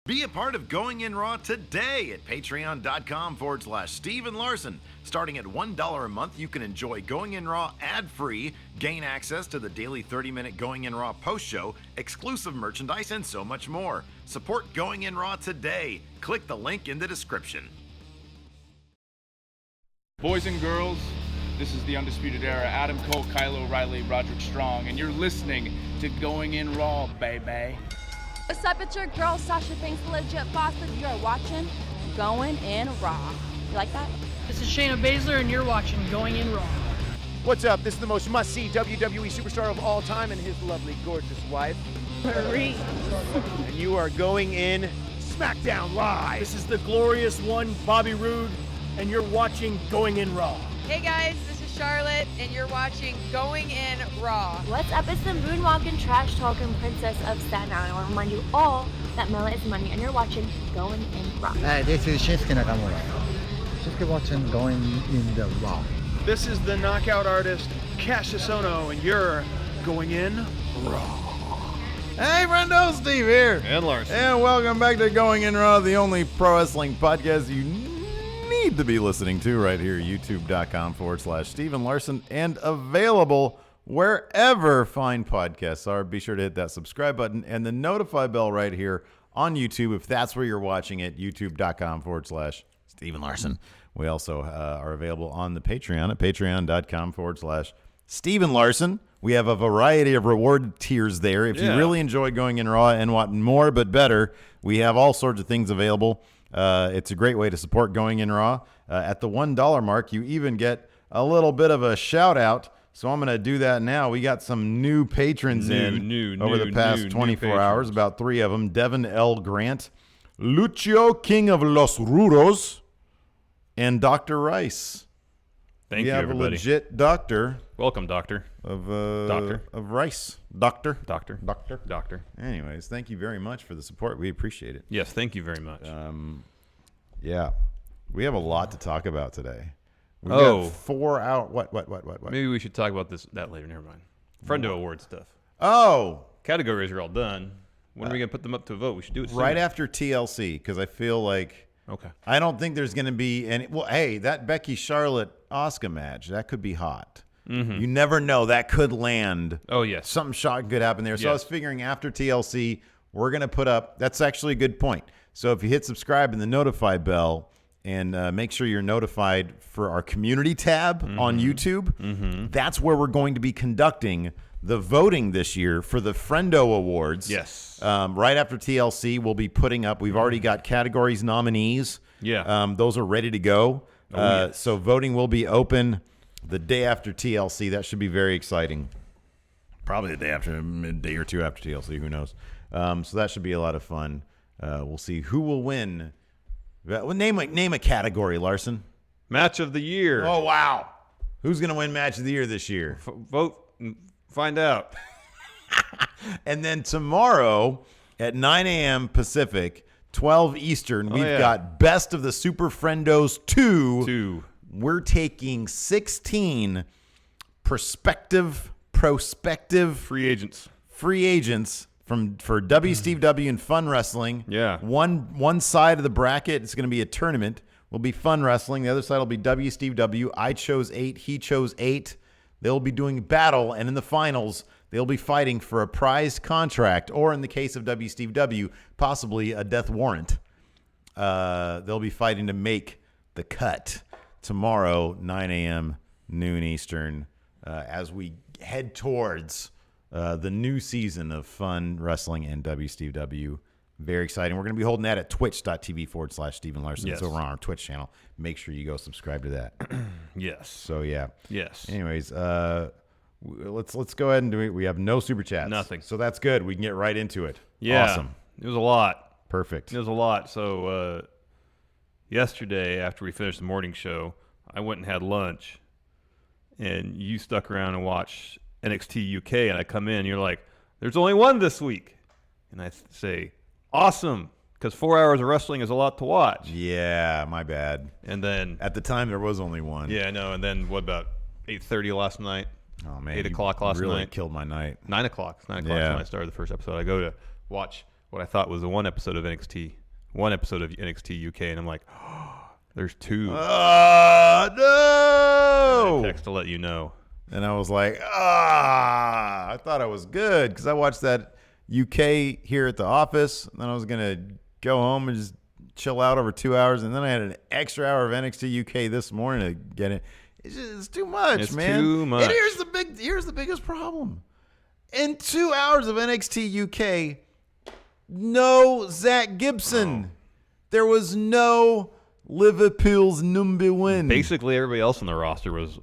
Be a part of Going In Raw today at patreon.com/Steven Larson. Starting at $1 a month, you can enjoy Going In Raw ad-free, gain access to the daily 30-minute Going In Raw post-show, exclusive merchandise, and so much more. Support Going In Raw today. Click the link in the description. Boys and girls, this is the Undisputed Era. Adam Cole, Kyle O'Reilly, Roderick Strong, and you're listening to Going In Raw, baby. What's up, it's your girl Sasha Banks, the legit boss, and you're watching Going In Raw. You like that? This is Shayna Baszler, and you're watching Going In Raw. What's up? This is the most must-see WWE superstar of all time and his lovely, gorgeous wife, Marie. and you are going in SmackDown Live. This is the glorious one, Bobby Roode, and you're watching Going In Raw. Hey guys, this is Charlotte, and you're watching Going In Raw. What's up? It's the moonwalking, trash talking princess of Staten Island. I want to remind you all that Mela is money, and you're watching Going In Raw. This is Shinsuke Nakamura. Shinsuke watching Going In the Raw. This is the knockout artist, Cassius Ohno, and you're going in Raw. Hey, Friendo, Steve here. And Larson. And welcome back to Going In Raw, the only pro wrestling podcast you need to be listening to right here, youtube.com/Steven Larson, and available wherever fine podcasts are. Be sure to hit that subscribe button and the notify bell right here on YouTube if that's where you're watching it, youtube.com/Steven Larson. We also are available on the Patreon at patreon.com/Steven Larson. We have a variety of reward tiers there. If you really enjoy Going In Raw and want more but better, we have all sorts of things available. It's a great way to support Going In Raw. At the $1 mark, you even get a little bit of a shout out. So I'm going to do that now. We got some new patrons over the past 24 hours, about 3 of them. Devin L. Grant, Lucio King of Los Rudos, and Dr. Rice. Thank you, everybody. We have a legit doctor. Welcome, Doctor. Of Rice. Doctor. Anyways, thank you very much for the support. We appreciate it. yes, thank you very much. Yeah. We have a lot to talk about today. We've Oh. got 4 hours. What? Maybe we should talk about that later. Never mind. Friendo Awards stuff. Oh, Categories are all done. When are we going to put them up to a vote? We should do it soon. right after TLC, because I feel like Okay. I don't think there's going to be any. Well, hey, that Becky Charlotte Asuka match, that could be hot. Mm-hmm. You never know. That could land. Oh, yes. Something shocking could happen there. So I was figuring after TLC, we're going to put up. That's actually a good point. So if you hit subscribe and the notify bell and make sure you're notified for our community tab on YouTube, that's where we're going to be conducting the voting this year for the Friendo Awards. Yes. Right after TLC, we'll be putting up. We've already got categories nominees. Yeah. Those are ready to go. So voting will be open the day after TLC. That should be very exciting. Probably the day after, a day or two after TLC. Who knows? So that should be a lot of fun. We'll see who will win. Name a category, Larson. Match of the year. Oh, wow. Who's going to win Match of the Year this year? Vote. Find out. And then tomorrow at 9 a.m. Pacific, 12 Eastern, we've got Best of the Super Friendos 2. We're taking 16 prospective Free agents for Steve W and Fun Wrestling. Yeah. One side of the bracket is going to be a tournament. Will be Fun Wrestling. The other side will be Steve W. I chose 8. He chose 8. They'll be doing battle, and in the finals, they'll be fighting for a prized contract, or in the case of Steve W, possibly a death warrant. They'll be fighting to make the cut tomorrow, 9 a.m., noon Eastern, as we head towards the new season of Fun Wrestling and Steve W. Very exciting. We're going to be holding that at twitch.tv/Steven Larson. Yes. It's over on our Twitch channel. Make sure you go subscribe to that. Yes. So, yeah. Yes. Anyways, let's go ahead and do it. We have no super chats. Nothing. So that's good. We can get right into it. Yeah. Awesome. It was a lot. Perfect. It was a lot. So yesterday, after we finished the morning show, I went and had lunch, and you stuck around and watched NXT UK, and I come in, and you're like, there's only one this week. And I say, awesome, because 4 hours of wrestling is a lot to watch. Yeah, my bad. And then at the time, there was only one. Yeah, I know. And then what about 8:30 last night? Oh, man. 8 o'clock last really night. Killed my night. 9 o'clock. 9 o'clock when I started the first episode. I go to watch what I thought was the one episode of NXT UK, and I'm like, oh, there's 2. No! Text to let you know. And I was like, I thought I was good because I watched that UK here at the office. And then I was going to go home and just chill out over 2 hours. And then I had an extra hour of NXT UK this morning to get it. It's too much, man. It's too much. And here's the biggest problem. In 2 hours of NXT UK, no Zach Gibson. There was no Liverpool's number 1. Basically, everybody else on the roster was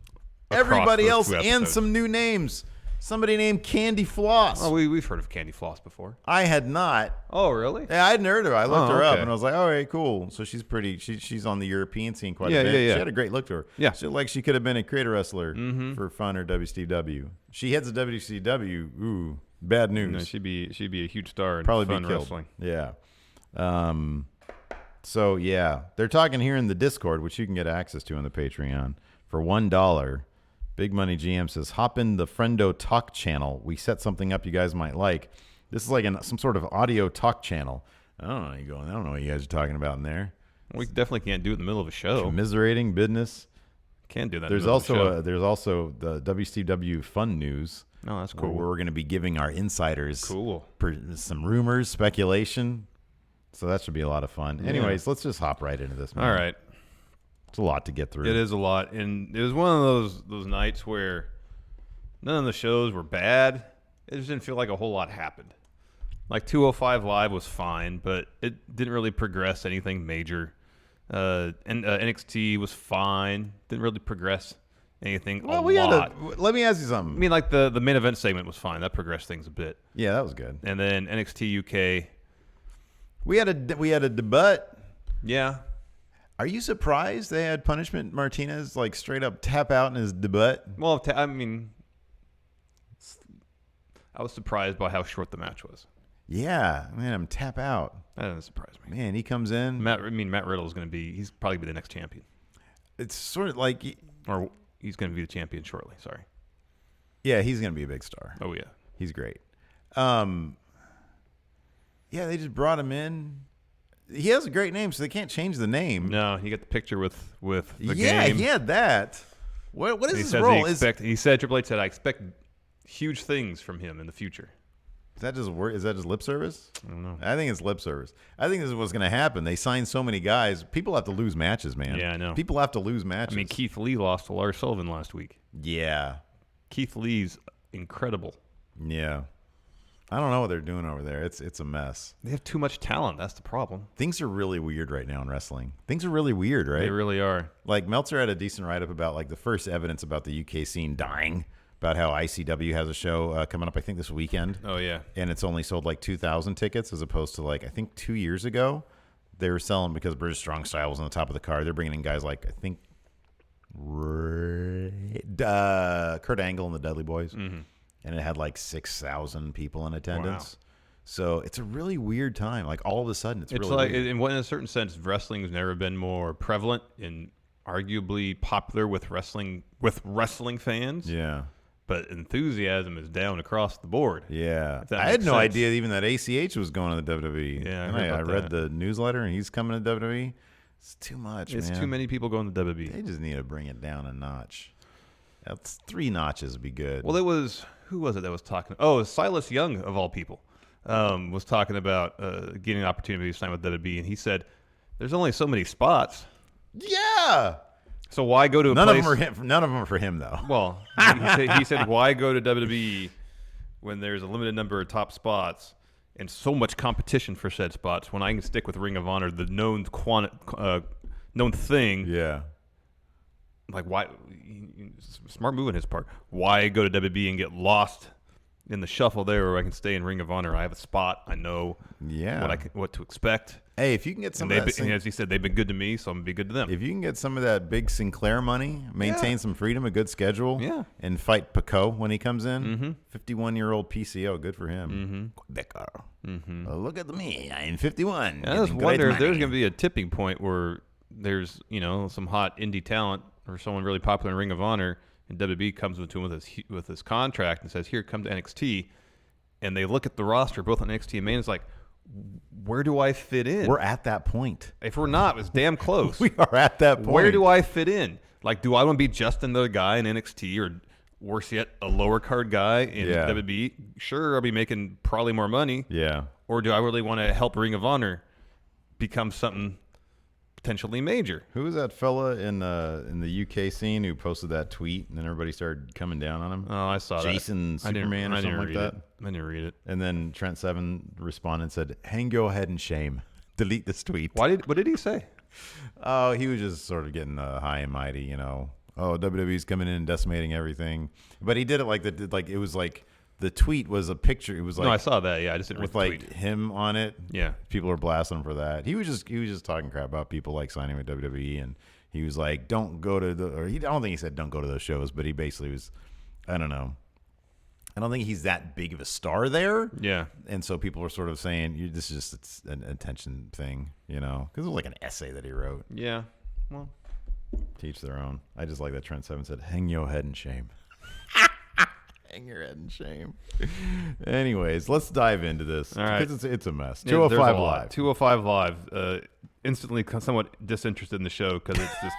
Everybody else and some new names. Somebody named Candy Floss. Oh, we've heard of Candy Floss before. I had not. Oh, really? Yeah, I hadn't heard of her. I looked her up okay. and I was like, all right, cool. So she's pretty. She's on the European scene quite a bit. Yeah. She had a great look to her. Yeah. She looked like she could have been a creator wrestler for fun or WCW. She heads the WCW. Ooh, bad news. No, she'd be a huge star in Probably fun be killed. wrestling. Yeah. So yeah, they're talking here in the Discord, which you can get access to on the Patreon for $1. Big Money GM says, hop in the Friendo Talk channel. We set something up you guys might like. This is like some sort of audio talk channel. I don't know what you guys are talking about in there. We definitely can't do it in the middle of a show. Commiserating business. Can't do that. There's also there's also the WCW Fun News. Oh, that's cool. Where we're going to be giving our insiders Cool. Some rumors, speculation. So that should be a lot of fun. Anyways, let's just hop right into this, man. All right. It's a lot to get through. It is a lot, and it was one of those nights where none of the shows were bad. It just didn't feel like a whole lot happened. Like 205 Live was fine, but it didn't really progress anything major. And NXT was fine. Didn't really progress anything Well, let me ask you something. I mean, like the main event segment was fine. That progressed things a bit. Yeah, that was good. And then NXT UK. We had a debut. Yeah. Are you surprised they had Punishment Martinez like straight up tap out in his debut? Well, I mean, I was surprised by how short the match was. Yeah, man, I'm tap out. That doesn't surprise me. Man, he comes in. Matt Riddle is he's probably be the next champion. It's sort of like, or he's going to be the champion shortly. Sorry. Yeah, he's going to be a big star. Oh yeah, he's great. Yeah, they just brought him in. He has a great name, so they can't change the name. No, you got the picture with the game. Yeah, he had that. What is his says role? He said Triple H said I expect huge things from him in the future. Is that just lip service? I don't know. I think it's lip service. I think this is what's going to happen. They signed so many guys. People have to lose matches, man. Yeah, I know. People have to lose matches. I mean, Keith Lee lost to Lars Sullivan last week. Yeah. Keith Lee's incredible. Yeah. I don't know what they're doing over there. It's a mess. They have too much talent. That's the problem. Things are really weird right now in wrestling. Things are really weird, right? They really are. Like Meltzer had a decent write-up about like the first evidence about the UK scene dying, about how ICW has a show coming up, I think, this weekend. Oh, yeah. And it's only sold like 2,000 tickets as opposed to like, I think 2 years ago, they were selling because British Strong Style was on the top of the card. They're bringing in guys like, I think, Kurt Angle and the Dudley Boys. Mm-hmm. And it had like 6,000 people in attendance. Wow. So it's a really weird time. Like all of a sudden, it's really like, weird. in a certain sense, wrestling has never been more prevalent and arguably popular with wrestling fans. Yeah. But enthusiasm is down across the board. Yeah. I had no idea even that ACH was going to the WWE. Yeah, and I read the newsletter and he's coming to WWE. It's too much, It's man. too many people going to WWE. They just need to bring it down a notch. That's 3 notches would be good. Well, who was it that was talking? Oh, Silas Young, of all people, was talking about getting an opportunity to sign with WWE, and he said, there's only so many spots. Yeah. So why go to a place? None of them are for him, though. Well, he said, why go to WWE when there's a limited number of top spots and so much competition for said spots when I can stick with Ring of Honor, the known thing. Yeah. Like, why? Smart move on his part. Why go to WWE and get lost in the shuffle there, where I can stay in Ring of Honor? I have a spot. I know what to expect. Hey, if you can get some of that, and as he said, they've been good to me, so I'm gonna be good to them. If you can get some of that big Sinclair money, maintain some freedom, a good schedule, and fight Pico when he comes in, 51-year-old PCO, good for him. Becker, look at me, I'm 51. I just wonder if there's gonna be a tipping point where there's some hot indie talent or someone really popular in Ring of Honor, and WWE comes to him with his contract and says, "Here, come to NXT," and they look at the roster both on NXT and main. It's like, where do I fit in? We're at that point. If we're not, it's damn close. We are at that point. Where do I fit in? Like, do I want to be just another guy in NXT, or worse yet, a lower card guy in WWE? Sure, I'll be making probably more money. Yeah. Or do I really want to help Ring of Honor become something potentially major? Who was that fella in the UK scene who posted that tweet and then everybody started coming down on him? Oh, I saw that. Jason Superman or something like that. I didn't read it. And then Trent Seven responded and said, "Hang your head in shame. Delete this tweet." What did he say? Oh, he was just sort of getting high and mighty, you know. Oh, WWE's coming in and decimating everything. But he did it it was like the tweet was a picture. It was like, no, I saw that. Yeah, I just didn't read the tweet. With him on it. Yeah, people are blasting him for that. He was just talking crap about people like signing with WWE, and he was like, "Don't go to the." Or I don't think he said don't go to those shows, but he basically was. I don't know. I don't think he's that big of a star there. Yeah, and so people were sort of saying, "This is just an attention thing," you know, because it was like an essay that he wrote. Yeah, well, teach their own. I just like that Trent Seven said, "Hang your head in shame." Hang your head in shame. Anyways, let's dive into this. All right. Because it's a mess. 205 Live. 205 Live. Instantly somewhat disinterested in the show because it's just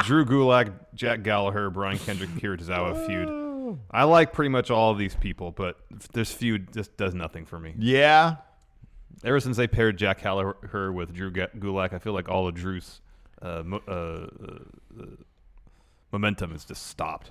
Drew Gulak, Jack Gallagher, Brian Kendrick, Akira Tozawa feud. I like pretty much all of these people, but this feud just does nothing for me. Yeah. Ever since they paired Jack Gallagher with Drew Gulak, I feel like all of Drew's momentum has just stopped.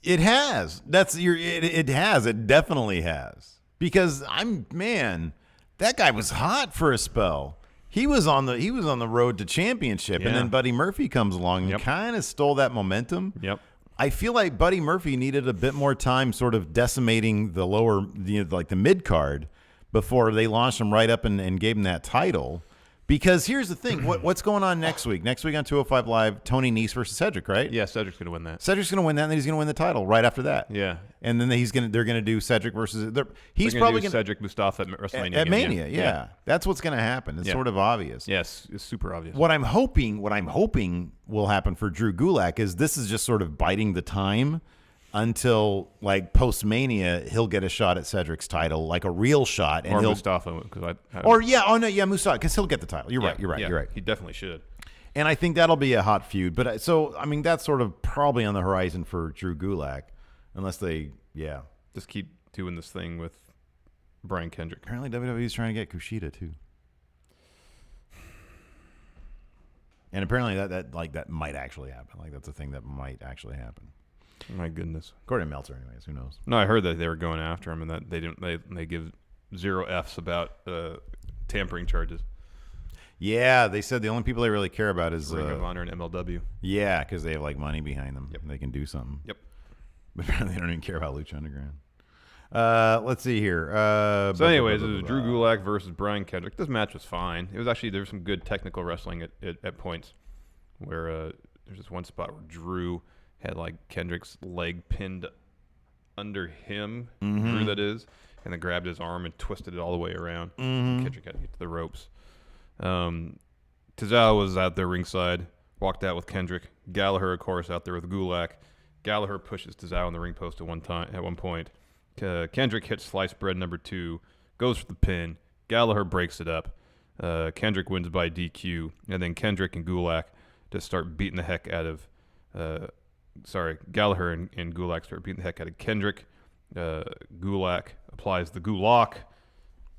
It has. It has. It definitely has. Because that guy was hot for a spell. He was on the road to championship, and then Buddy Murphy comes along and kind of stole that momentum. Yep. I feel like Buddy Murphy needed a bit more time, sort of decimating the lower, like the mid card, before they launched him right up and gave him that title. Because here's the thing, what's going on next week? Next week on 205 Live, Tony Nese versus Cedric, right? Yeah, Cedric's going to win that. Cedric's going to win that, and then he's going to win the title right after that. Yeah. And then they're going to do Cedric versus he's probably going to Cedric Mustafa at WrestleMania. At Mania, yeah. That's what's going to happen. It's sort of obvious. Yes, it's super obvious. What I'm hoping will happen for Drew Gulak is this is just sort of biding the time until like post Mania, he'll get a shot at Cedric's title, like a real shot, and Mustafa, because Mustafa, because he'll get the title. You're right. He definitely should. And I think that'll be a hot feud. But that's sort of probably on the horizon for Drew Gulak, unless they just keep doing this thing with Brian Kendrick. Apparently WWE is trying to get Kushida too, and apparently that might actually happen. Like that's a thing that might actually happen. My goodness. According to Meltzer, anyways. Who knows? No, I heard that they were going after him, and that they give 0 Fs about tampering charges. Yeah, they said the only people they really care about is Ring of Honor and MLW. Yeah, because they have like money behind them. Yep. They can do something. Yep. But apparently they don't even care about Lucha Underground. Let's see here. So anyways, it was Drew Gulak versus Brian Kendrick. This match was fine. It was actually, there was some good technical wrestling at points where there's this one spot where Drew had like Kendrick's leg pinned under him, Drew that is, and then grabbed his arm and twisted it all the way around. Kendrick had to get to the ropes. Tozawa was out there ringside, walked out with Kendrick. Gallagher, of course, out there with Gulak. Gallagher pushes Tozawa on the ring post at one point. Kendrick hits sliced bread number 2, goes for the pin. Gallagher breaks it up. Kendrick wins by DQ, and then Kendrick and Gulak just start beating the heck out of Gallagher and Gulak start beating the heck out of Kendrick. Gulak applies the Gulak.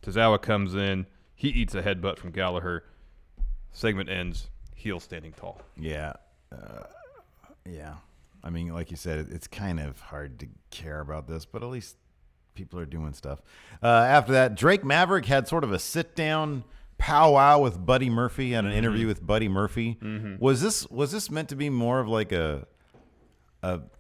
Tozawa comes in. He eats a headbutt from Gallagher. Segment ends. Heel standing tall. Yeah. Yeah. I mean, like you said, it's kind of hard to care about this, but at least people are doing stuff. After that, Drake Maverick had sort of a sit-down powwow with Buddy Murphy, had an interview with Buddy Murphy. Was this meant to be more of like a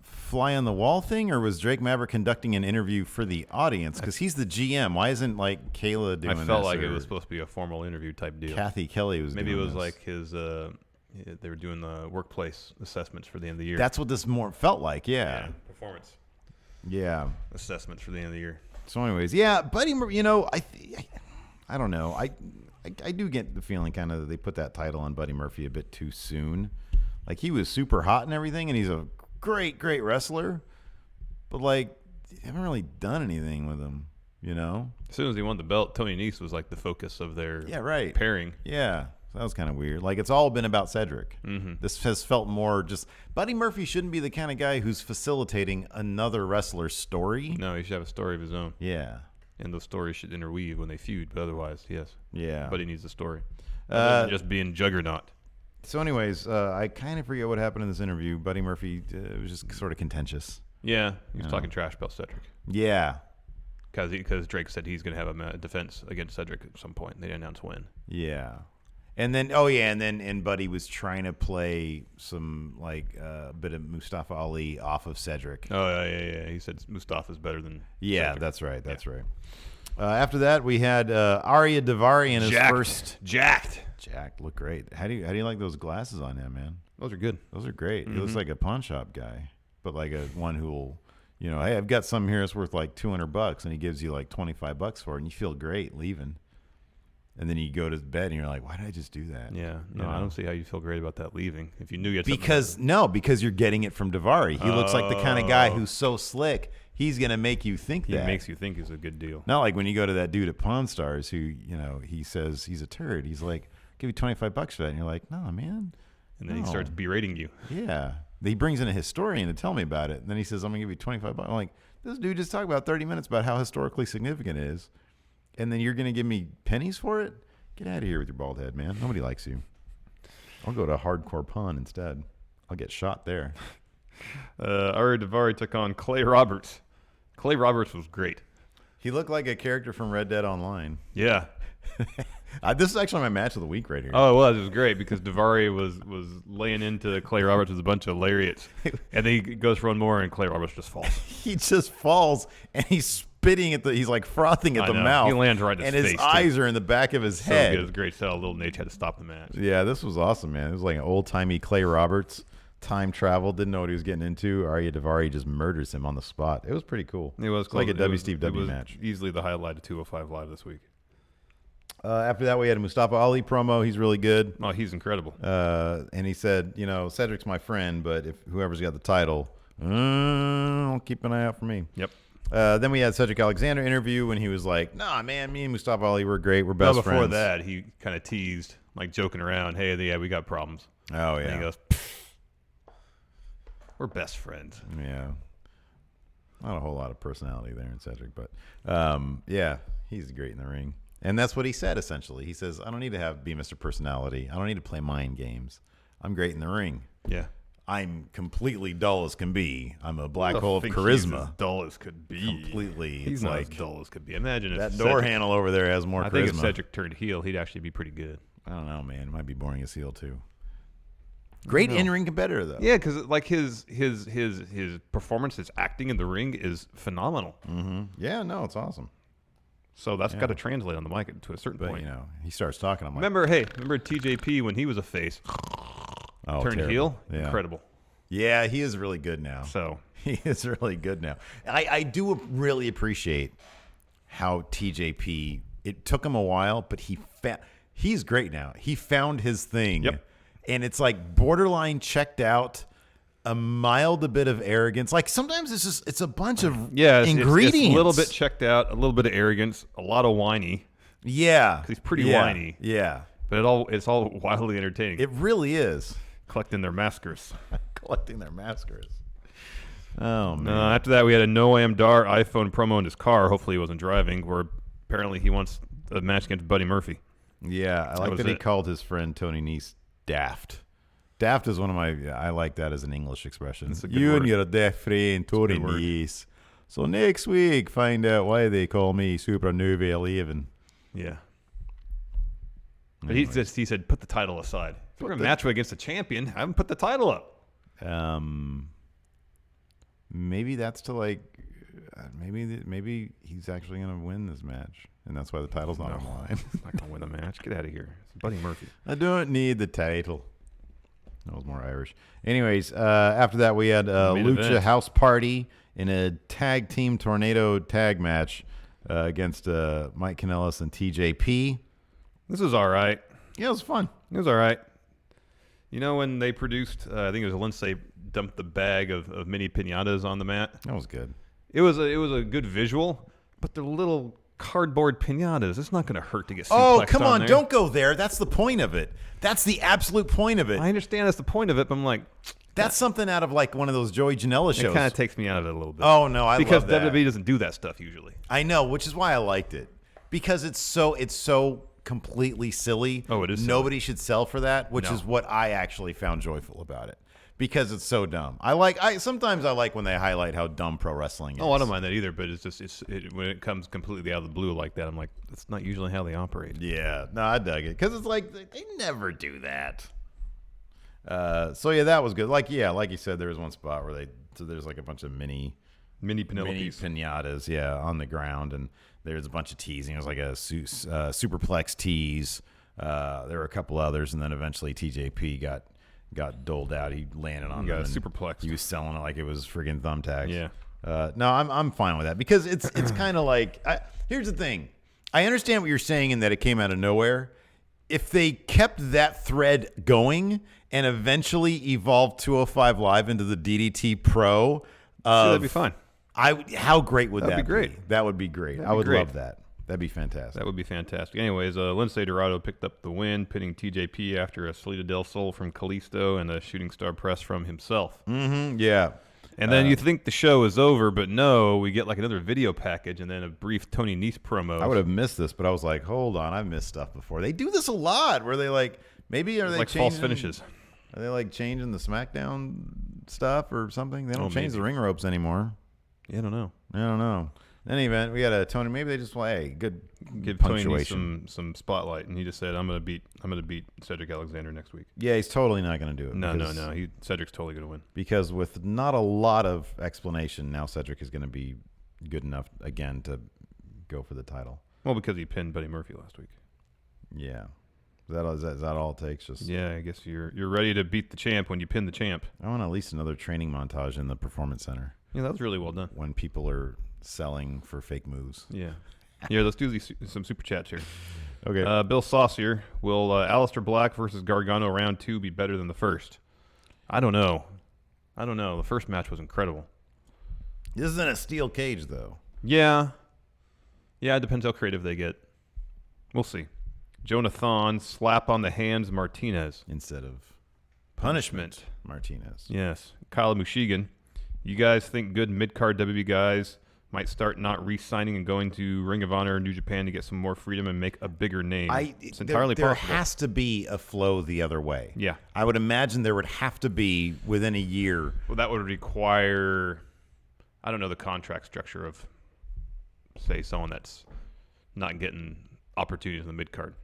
fly on the wall thing, or was Drake Maverick conducting an interview for the audience? Because he's the GM. Why isn't like Kayla doing this? I felt like it was supposed to be a formal interview type deal. Kathy Kelly was maybe doing it was this. like his they were doing the workplace assessments for the end of the year. That's what this more felt like. Yeah. Performance. Yeah. Assessments for the end of the year. So anyways, yeah, Buddy Murphy, I don't know. I do get the feeling kind of that they put that title on Buddy Murphy a bit too soon. Like he was super hot and everything, and he's a great wrestler, but like they haven't really done anything with him. you know? As soon as he won the belt, Tony Nese was like the focus of their pairing. Yeah. That was kind of weird. Like, it's all been about Cedric. Mm-hmm. This has felt more just... Buddy Murphy shouldn't be the kind of guy who's facilitating another wrestler's story. No, he should have a story of his own. Yeah. And those stories should interweave when they feud, but otherwise, yes. Yeah. But he needs a story. Other than just being Juggernaut. So anyways, I kind of forget what happened in this interview. Buddy Murphy was just sort of contentious. Yeah, he was talking trash about Cedric. Yeah. Because Drake said he's going to have a defense against Cedric at some point. They didn't announce when. Yeah. And then, and Buddy was trying to play some, like, a bit of Mustafa Ali off of Cedric. Oh, yeah. He said Mustafa's better than Cedric. That's right. That's right. After that, we had Arya Davari in his first... Jacked. Looked great. How do you like those glasses on him, man? Those are good. Those are great. He looks like a pawn shop guy, but like one who will, hey, I've got some here that's worth like $200, and he gives you like $25 for it, and you feel great leaving. And then you go to bed and you're like, why did I just do that? Yeah. No, I don't see how you feel great about that leaving. If you knew you had because you're getting it from Davari. He looks like the kind of guy who's so slick. He's going to make you think that. He makes you think it's a good deal. Not like when you go to that dude at Pawn Stars who, he says he's a turd. He's like, give you $25 for that. And you're like, no, man. And then he starts berating you. Yeah. He brings in a historian to tell me about it. And then he says, I'm going to give you $25. I'm like, this dude just talked about 30 minutes about how historically significant it is. And then you're going to give me pennies for it? Get out of here with your bald head, man. Nobody likes you. I'll go to Hardcore Pawn instead. I'll get shot there. Arya Davari took on Clay Roberts. Clay Roberts was great. He looked like a character from Red Dead Online. Yeah. This is actually my match of the week right here. Oh, it was. It was great because Davari was laying into Clay Roberts with a bunch of lariats. And then he goes for one more, and Clay Roberts just falls. He just falls, and he's spitting he's like frothing at the mouth. He lands right in his face. And his eyes are in the back of his head. It was a great sell. Little Nate had to stop the match. Yeah, this was awesome, man. It was like an old-timey Clay Roberts. Time travel, didn't know what he was getting into. Arya Davari just murders him on the spot. It was pretty cool. It was like a WCW match. Easily the highlight of 205 Live this week. After that, we had a Mustafa Ali promo. He's really good. Oh, he's incredible. And he said, Cedric's my friend, but if whoever's got the title, I'll keep an eye out for me. Yep. Then we had Cedric Alexander interview when he was like, nah, man, me and Mustafa Ali were great. We're best friends. Before that, he kind of teased, like joking around, hey, yeah, we got problems. Oh, yeah. And he goes, we're best friends. Yeah. Not a whole lot of personality there in Cedric, but yeah, he's great in the ring. And that's what he said, essentially. He says, I don't need to be Mr. Personality. I don't need to play mind games. I'm great in the ring. Yeah. I'm completely dull as can be. I'm a black hole of charisma. He's as dull as could be. Completely. He's not as dull as could be. Imagine if that door handle over there has more charisma. I think if Cedric turned heel, he'd actually be pretty good. I don't know, man. It might be boring as heel, too. Great in-ring competitor, though. Yeah, because like his performance, his acting in the ring is phenomenal. Mm-hmm. Yeah, no, it's awesome. So that's got to translate on the mic to a certain point. He starts talking. I'm like, remember TJP when he was a face? Turned heel? Yeah. Incredible. Yeah, he is really good now. So he is really good now. I do really appreciate how TJP, it took him a while, but he's great now. He found his thing. Yep. And it's like borderline checked out, a mild bit of arrogance. Like sometimes it's a bunch of ingredients. It's a little bit checked out, a little bit of arrogance, a lot of whiny. Yeah. 'Cause he's pretty whiny. Yeah. But it's all wildly entertaining. It really is. Collecting their maskers. Collecting their maskers. Oh, man. After that, we had a Noam Dar iPhone promo in his car. Hopefully he wasn't driving, where apparently he wants a match against Buddy Murphy. Yeah, I like that he called his friend Tony Nese daft. Daft is one of I like that as an English expression. You and your daft friend Tony Nese. So next week, find out why they call me Supernova 11. Yeah. But he said, put the title aside. If we're going to match against a champion, have him put the title up. Maybe that's to maybe he's actually going to win this match. And that's why the title's not on the line. He's not going to win the match. Get out of here. It's Buddy Murphy. I don't need the title. That was more Irish. Anyways, after that, we had a Lucha House Party in a tag team tornado tag match against Mike Kanellis and TJP. This was all right. Yeah, it was fun. It was all right. You know when they produced, I think it was Lindsay dumped the bag of mini pinatas on the mat? That was good. It was a good visual, But they're little cardboard pinatas. It's not going to hurt to get suplexed Oh, come on. there. Don't go there. That's the point of it. That's the absolute point of it. I understand that's the point of it, but I'm like... That's something out of like one of those Joey Janela shows. It kind of takes me out of it a little bit. Oh, no, I because love that. WWE doesn't do that stuff usually. I know, which is why I liked it. Because it's so completely silly. Oh, it is silly. Nobody should sell for that, which is what I actually found joyful about it. Because it's so dumb. Sometimes I like when they highlight how dumb pro wrestling is. Oh, I don't mind that either, but it's just when it comes completely out of the blue like that, I'm like, that's not usually how they operate. Yeah, no, I dug it because it's like they never do that. So yeah, that was good. Like you said, there was one spot where there's like a bunch of mini pinatas, on the ground, and there's a bunch of teasing. It was like a superplex tease. There were a couple others, and then eventually TJP got doled out. He landed on them. Got superplex. He was selling it like it was friggin' thumbtacks. Yeah. No, I'm fine with that because it's kind of like here's the thing. I understand what you're saying in that it came out of nowhere. If they kept that thread going and eventually evolved 205 Live into the DDT Pro, that'd be fine. How great would that be? Great. That would be great. I would love that. That'd be fantastic. That would be fantastic. Anyways, Lince Dorado picked up the win, pinning TJP after a Salida del Sol from Kalisto and a shooting star press from himself. Mm-hmm. Yeah. And then you think the show is over, but no, we get like another video package and then a brief Tony Nese promo. I would have missed this, but I was like, hold on, I've missed stuff before. They do this a lot where they like, maybe are they like changing, false finishes? Are they like changing the SmackDown stuff or something? They don't change maybe. the ring ropes anymore. Yeah, I don't know. In any event, we got a Tony. Maybe they just good give punctuation. Tony Nese some spotlight, and he just said, "I'm gonna beat Cedric Alexander next week." Yeah, he's totally not going to do it. No. Cedric's totally gonna win because with not a lot of explanation, now Cedric is going to be good enough again to go for the title. Well, because he pinned Buddy Murphy last week. Yeah, is that all it takes? Just I guess you're ready to beat the champ when you pin the champ. I want at least another training montage in the Performance Center. Yeah, that was really well done. When people are selling for fake moves. Yeah. Let's do some super chats here. Okay. Bill Saucier, will Aleister Black versus Gargano round 2 be better than the first? I don't know. The first match was incredible. This isn't a steel cage, though. Yeah, it depends how creative they get. We'll see. Jonathan, slap on the hands Martinez. Instead of punishment Martinez. Yes. Kyle Mushigan, you guys think good mid-card WWE guys might start not re-signing and going to Ring of Honor or New Japan to get some more freedom and make a bigger name? It's entirely there possible. There has to be a flow the other way. Yeah. I would imagine there would have to be within a year. Well, that would require, I don't know, the contract structure of, say, someone that's not getting opportunities in the mid-card.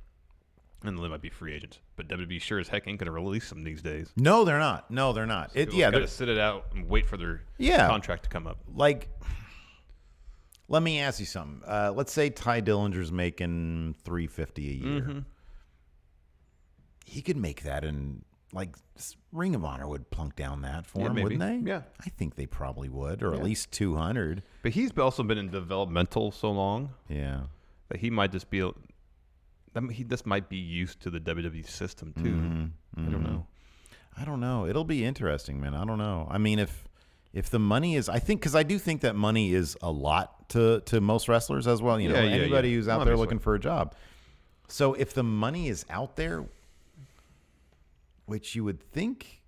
And they might be free agents. But WWE sure as heck ain't going to release them these days. No, they're not. So they're got to sit it out and wait for their contract to come up. Like, let me ask you something. Let's say Ty Dillinger's making $350 a year. Mm-hmm. He could make that in, like, Ring of Honor would plunk down that for him, maybe. wouldn't they? Yeah. I think they probably would, or at least 200. But he's also been in developmental so long. Yeah. That he might just be... he just might be used to the WWE system too. Mm-hmm. I don't know. It'll be interesting, man. I don't know. I mean, if the money is, because I do think that money is a lot to most wrestlers as well. You know, anybody who's out there looking for a job. So if the money is out there, which you would think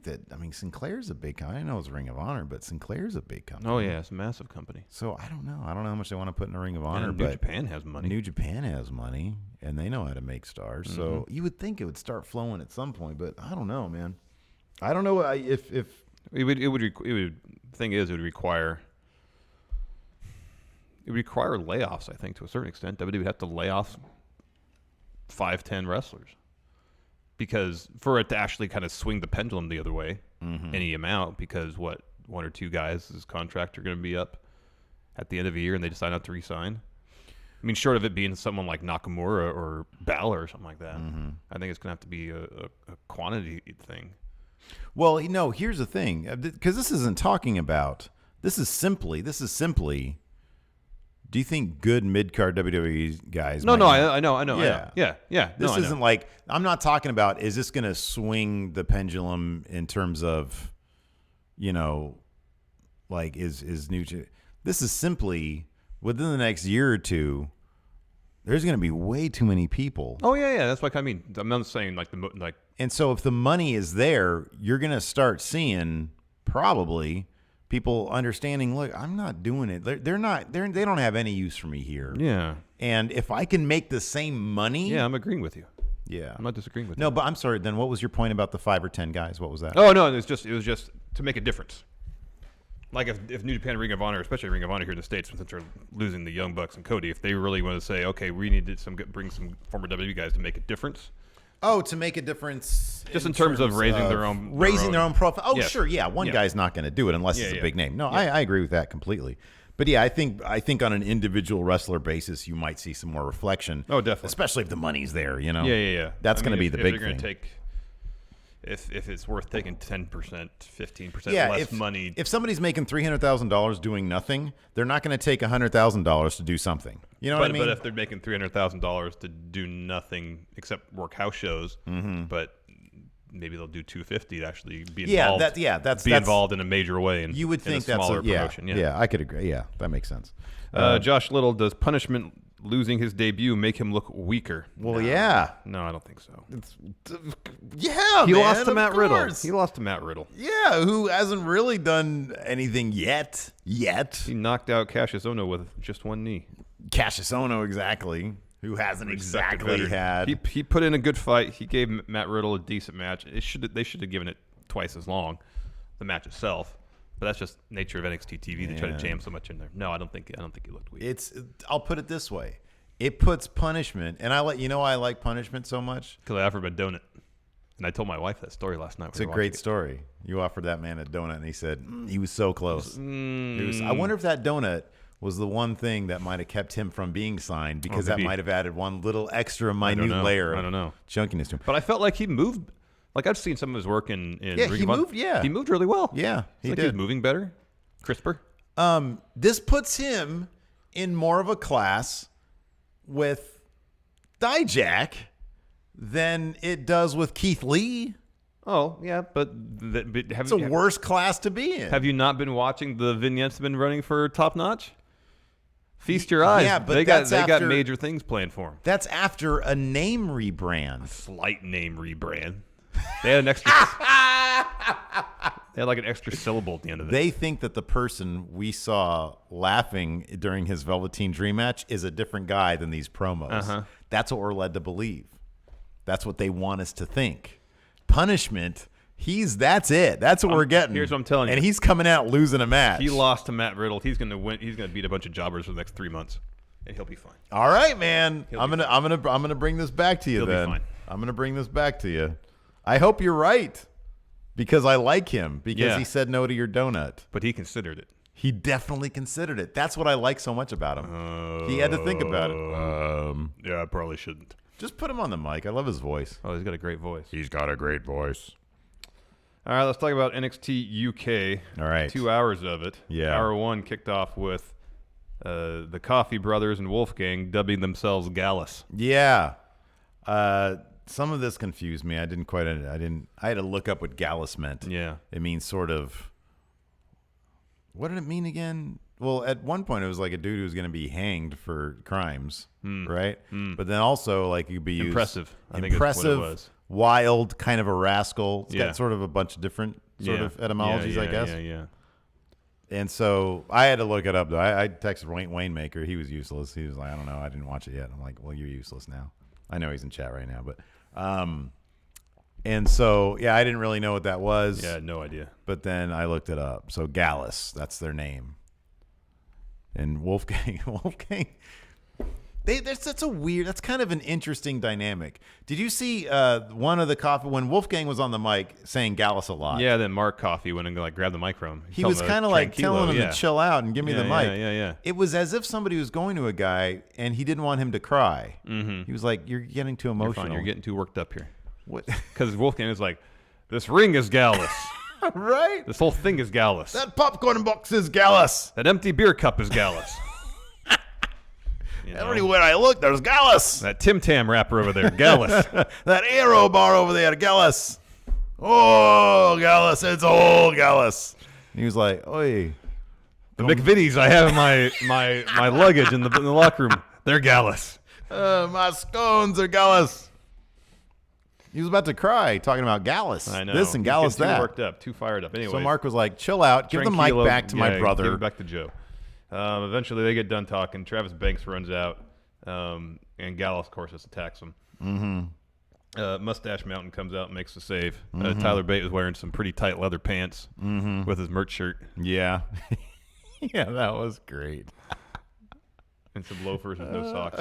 that, I mean, Sinclair's a big company. I know it's Ring of Honor, but Sinclair's a big company. Oh, yeah, it's a massive company. So I don't know. I don't know how much they want to put in a Ring of Honor. And but New Japan has money. New Japan has money, and they know how to make stars. Mm-hmm. So you would think it would start flowing at some point, but I don't know, man. I don't know if it would. Thing is, it would require layoffs. I think to a certain extent, WWE would have to lay off 5-10 wrestlers. Because for it to actually kind of swing the pendulum the other way, any amount, because one or two guys' contract are going to be up at the end of the year and they decide not to re-sign. I mean, short of it being someone like Nakamura or Balor or something like that, I think it's going to have to be a quantity thing. Well, here's the thing, because this isn't talking about, this is simply, do you think good mid-card WWE guys? I know. Yeah. This isn't like, I'm not talking about, is this going to swing the pendulum in terms of, like, is New Japan, This is simply within the next year or two. There's going to be way too many people. Oh yeah. That's what I mean. I'm not saying And so if the money is there, you're going to start seeing probably people understanding. Look, I'm not doing it. They don't have any use for me here. Yeah. And if I can make the same money, Yeah, I'm agreeing with you. Yeah, I'm not disagreeing with you. No, but I'm sorry. Then what was your point about the 5 or 10 guys? What was that? Oh no, it was just to make a difference. Like if New Japan, Ring of Honor, especially Ring of Honor here in the States, since they're losing the Young Bucks and Cody, if they really want to say, okay, we need to bring some former WWE guys to make a difference. Oh, to make a difference, just in terms of raising their own profile. Oh, yes. sure, yeah. One guy's not going to do it unless it's a big name. No, I agree with that completely. But yeah, I think on an individual wrestler basis, you might see some more reflection. Oh, definitely, especially if the money's there. You know. Yeah. That's going to be the big thing. thing. If it's worth taking 10%, 15% less money. If somebody's making $300,000 doing nothing, they're not going to take $100,000 to do something. You know what I mean? But if they're making $300,000 to do nothing except work house shows, but maybe they'll do $250 to actually be involved. That's involved in a major way. You would think that's a promotion. Yeah, I could agree. Yeah, that makes sense. Josh Little, does punishment losing his debut make him look weaker? Well, yeah. No, I don't think so. He lost to Matt Riddle. He lost to Matt Riddle. Yeah, who hasn't really done anything yet. He knocked out Cassius Ohno with just one knee. Cassius Ohno, exactly. Who hasn't exactly had. He put in a good fight. He gave Matt Riddle a decent match. They should have given it twice as long, the match itself. But that's just nature of NXT TV. They try to jam so much in there. No, I don't think he looked weak. I'll put it this way: it puts punishment, and I like punishment so much because I offered him a donut, and I told my wife that story last night. It's a great story. You offered that man a donut, and he said he was so close. I wonder if that donut was the one thing that might have kept him from being signed, because that might have added one little extra minute layer of junkiness to him. But I felt like he moved. Like I've seen some of his work in Ring of Honor. He moved really well. Yeah, he did. He was moving better, crisper. This puts him in more of a class with Dijak than it does with Keith Lee. Oh yeah, but it's a worse class to be in. Have you not been watching the vignettes been running for Top Notch? Feast your eyes. Yeah, but they got major things planned for him. That's after a name rebrand. A slight name rebrand. They had an extra. They had like an extra syllable at the end of it. They think that the person we saw laughing during his Velveteen Dream match is a different guy than these promos. That's what we're led to believe. That's what they want us to think. Punishment. That's it. That's what we're getting. Here's what I'm telling you. And he's coming out losing a match. He lost to Matt Riddle. He's gonna win. He's gonna beat a bunch of jobbers for the next 3 months, and he'll be fine. All right, man. I'm gonna bring this back to you. He'll then be fine. I'm gonna bring this back to you. I hope you're right, because I like him, because he said no to your donut. But he considered it. He definitely considered it. That's what I like so much about him. He had to think about it. Yeah, I probably shouldn't. Just put him on the mic. I love his voice. Oh, he's got a great voice. He's got a great voice. All right, let's talk about NXT UK. All right. 2 hours of it. Yeah. Hour 1 kicked off with the Coffee Brothers and Wolfgang dubbing themselves Gallus. Yeah. Some of this confused me. I had to look up what Gallus meant. Yeah. It means sort of, what did it mean again? Well, at one point it was like a dude who was going to be hanged for crimes, right? But then also like you could be impressive. I think that's what it was. Wild, kind of a rascal. It's got sort of a bunch of different sort of etymologies, I guess. Yeah. And so I had to look it up, though. I texted Wayne Maker. He was useless. He was like, I don't know. I didn't watch it yet. I'm like, well, you're useless now. I know he's in chat right now, but and so I didn't really know what that was. Yeah, no idea. But then I looked it up. So Gallus, that's their name. And Wolfgang. That's kind of an interesting dynamic. Did you see one of the Coffee, when Wolfgang was on the mic saying Gallus a lot? Yeah, then Mark Coffee went and grabbed the mic from him. He was kind of like telling him to chill out and give me the mic. Yeah. It was as if somebody was going to a guy and he didn't want him to cry. Mm-hmm. He was like, "You're getting too emotional. You're getting too worked up here." What? Because Wolfgang was like, "This ring is Gallus." Right? This whole thing is Gallus. That popcorn box is Gallus. That empty beer cup is Gallus. Everywhere I look, there's Gallus. That Tim Tam rapper over there, Gallus. That Aero bar over there, Gallus. Oh, Gallus, it's old Gallus. And he was like, "Oi, The McVitties I have in my luggage in the locker room, they're Gallus. My scones are Gallus. He was about to cry talking about Gallus. I know. This and Gallus that. Too worked up, too fired up. Anyway, So Mark was like, chill out. Give the mic back to my brother. Give it back to Joe. Eventually, they get done talking. Travis Banks runs out, and Gallus, of course, just attacks him. Mm-hmm. Mustache Mountain comes out and makes the save. Tyler Bate was wearing some pretty tight leather pants with his merch shirt. Yeah. Yeah, that was great. And some loafers with no socks.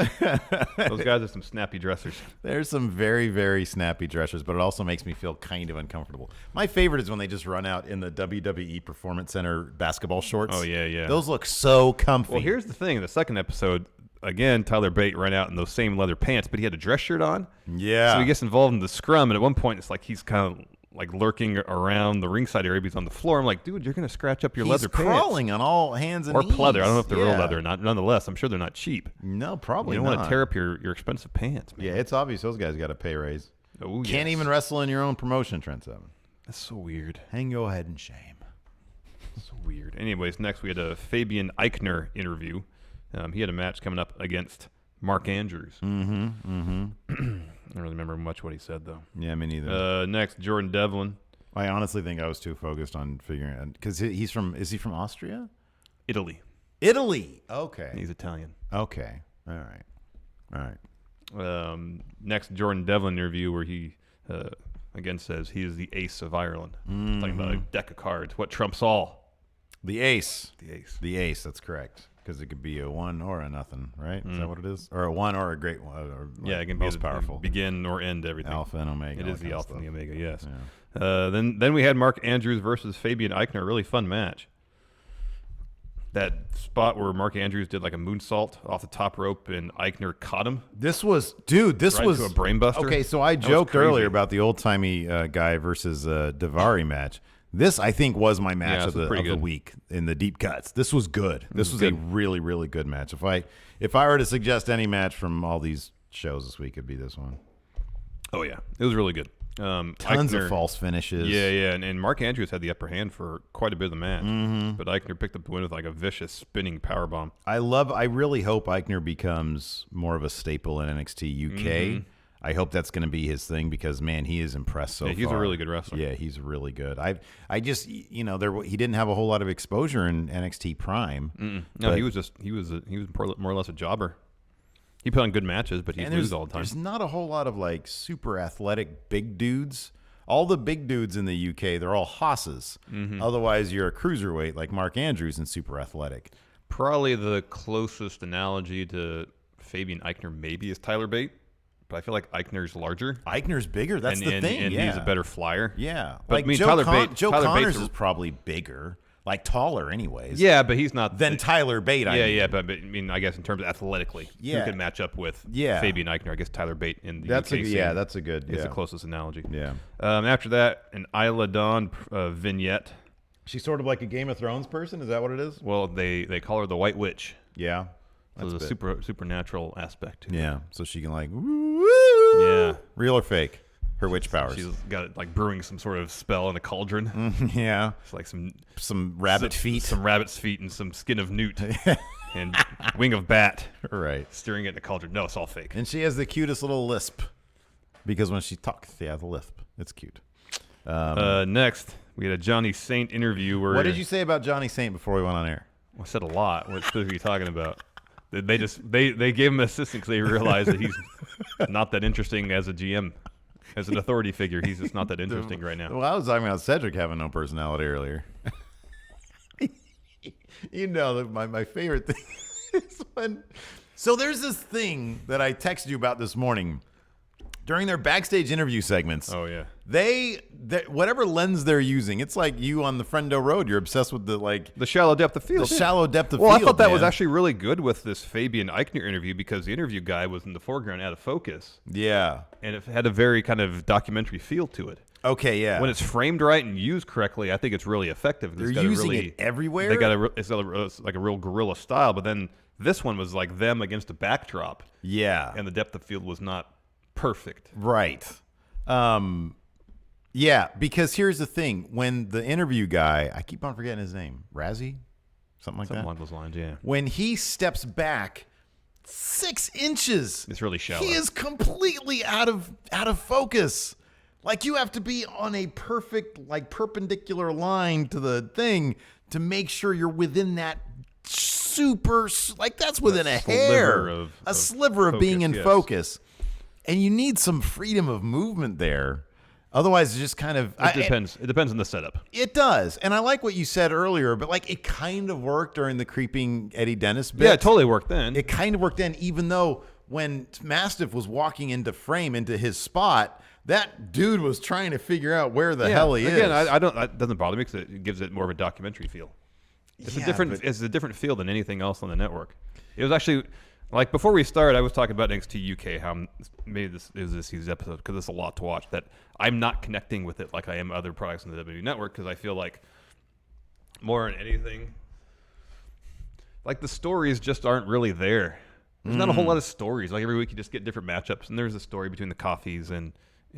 Those guys are some snappy dressers. There's some very, very snappy dressers, but it also makes me feel kind of uncomfortable. My favorite is when they just run out in the WWE Performance Center basketball shorts. Oh, yeah, yeah. Those look so comfy. Well, here's the thing. In the second episode, again, Tyler Bate ran out in those same leather pants, but he had a dress shirt on. Yeah. So he gets involved in the scrum, and at one point, it's like he's kind of like lurking around the ringside area. He's on the floor. I'm like, dude, you're going to scratch up your leather pants. He's crawling on all hands and or knees. pleather. I don't know if they're real leather or not. Nonetheless, I'm sure they're not cheap. No, probably not. You don't want to tear up your expensive pants, man. Yeah, it's obvious those guys got a pay raise. Oh, Can't even wrestle in your own promotion, Trent Seven. That's so weird. Hang your head in shame. So weird. Anyways, next we had a Fabian Eichner interview. He had a match coming up against Mark Andrews. I don't really remember much what he said, though. Yeah, me neither. Next, Jordan Devlin. I honestly think I was too focused on figuring out because is he from Austria? Italy. Okay. He's Italian. Okay. All right. Next, Jordan Devlin interview where he again says he is the ace of Ireland. Talking about a deck of cards. What trumps all? The ace. The ace. That's correct. Because it could be a 1 or a nothing, right? Is that what it is? Or a 1 or a great one? Or yeah, it can most be powerful. Begin or end everything. Alpha and Omega. It is the Alpha and the Omega, yes. Yeah. Then we had Mark Andrews versus Fabian Eichner. A really fun match. That spot where Mark Andrews did like a moonsault off the top rope and Eichner caught him. This was right to a brain buster. Okay, so I joked earlier about the old-timey guy versus Daivari match. This, I think, was my match of the week in the deep cuts. This was good. This was a really, really good match. If I were to suggest any match from all these shows this week, it'd be this one. Oh, yeah. It was really good. Tons of false finishes. Yeah. And Mark Andrews had the upper hand for quite a bit of the match. But Eichner picked up the win with like a vicious spinning powerbomb. I really hope Eichner becomes more of a staple in NXT UK. I hope that's going to be his thing because, man, he is impressed so far. He's a really good wrestler. Yeah, he's really good. I just, he didn't have a whole lot of exposure in NXT Prime. No, he was more or less a jobber. He put on good matches, but he'd lose all the time. There's not a whole lot of like super athletic big dudes. All the big dudes in the UK, they're all hosses. Otherwise, you're a cruiserweight like Mark Andrews and super athletic. Probably the closest analogy to Fabian Eichner maybe is Tyler Bate. But I feel like Eichner's larger. Eichner's bigger. That's the thing. And he's a better flyer. Yeah. But like I mean, Joe Tyler Connors Bates is probably bigger, like taller anyways. Yeah, but he's not. Than Tyler Bate, I mean. Yeah, but I mean, I guess in terms of athletically, who can match up with Fabian Eichner? I guess Tyler Bate in the UK scene. Yeah, that's a good. It's the closest analogy. Yeah. After that, an Isla Dawn vignette. She's sort of like a Game of Thrones person. Is that what it is? Well, they call her the White Witch. Yeah. So there's a supernatural aspect to it. Yeah. So she can like. Yeah. Real or fake? Her witch powers. She's got like brewing some sort of spell in a cauldron. Yeah. It's like some rabbit feet. Some rabbit's feet and some skin of newt and wing of bat. Right. Stirring it in a cauldron. No, it's all fake. And she has the cutest little lisp. Because when she talks, she has a lisp. It's cute. Next, we had a Johnny Saint interview where. What did you say about Johnny Saint before we went on air? I said a lot. What specifically are you talking about? They gave him an assistant because they realized that he's not that interesting as a GM, as an authority figure. He's just not that interesting right now. Well, I was talking about Cedric having no personality earlier. My favorite thing is when. So there's this thing that I texted you about this morning. During their backstage interview segments, they whatever lens they're using, it's like you on the Friendo Road. You're obsessed with the shallow depth of field. Well, I thought that was actually really good with this Fabian Eichner interview because the interview guy was in the foreground, out of focus. Yeah, and it had a very kind of documentary feel to it. Okay, yeah. When it's framed right and used correctly, I think it's really effective. They're using it everywhere. It's like a real guerrilla style, but then this one was like them against a backdrop. Yeah, and the depth of field was not perfect. Right. Yeah, because here's the thing. When the interview guy, I keep on forgetting his name. Razzie? something like Something that. along those lines, yeah. When he steps back 6 inches, It's really shallow. he is completely out of focus. Like you have to be on a perfect, like perpendicular line to the thing to make sure you're within that super, like that's within a hair, a sliver of being in focus. And you need some freedom of movement there. Otherwise, it's just kind of... It depends. It depends on the setup. It does. And I like what you said earlier, but like it kind of worked during the creeping Eddie Dennis bit. Yeah, it totally worked then. It kind of worked then, even though when Mastiff was walking into frame, into his spot, that dude was trying to figure out where the hell he is. Again, I don't. It doesn't bother me because it gives it more of a documentary feel. It's a different feel than anything else on the network. It was actually... Like, before we started, I was talking about NXT UK, how maybe this is this season's episode, because it's a lot to watch, that I'm not connecting with it like I am other products on the WWE Network, because I feel like more than anything, like the stories just aren't really there. There's not a whole lot of stories. Like, every week you just get different matchups, and there's a story between the Coffees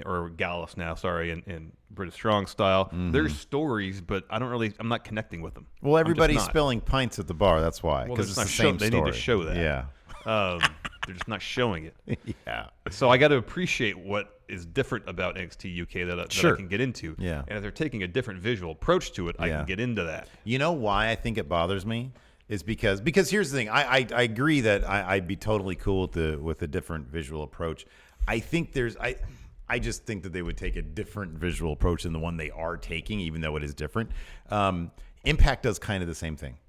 or Gallus now, and British Strong Style. There's stories, but I'm not connecting with them. Well, everybody's spilling pints at the bar, that's why, because it's the same story. They need to show that. Yeah. They're just not showing it. Yeah. So I got to appreciate what is different about NXT UK that I can get into. Yeah. And if they're taking a different visual approach to it, I can get into that. You know why I think it bothers me is because here's the thing. I agree that I'd be totally cool with a different visual approach. I think I just think that they would take a different visual approach than the one they are taking, even though it is different. Impact does kind of the same thing.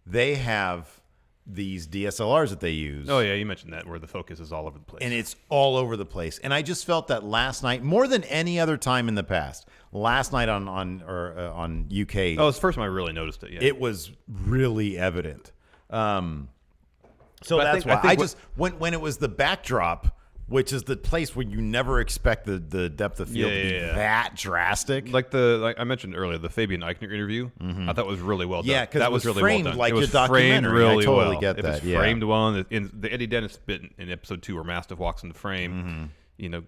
They have these DSLRs that they use. Oh, yeah, you mentioned that, where the focus is all over the place. And it's all over the place. And I just felt that last night, more than any other time in the past, last night on UK. Oh, it's the first time I really noticed it, yeah. It was really evident. So that's why. When it was the backdrop, which is the place where you never expect the depth of field to be that drastic. Like I mentioned earlier, the Fabian Eichner interview, I thought was really well done. Yeah, because that was really framed well done. like it was a documentary. Framed really I totally well. get that. It was framed well. In the Eddie Dennis bit in episode 2 where Mastiff walks into frame,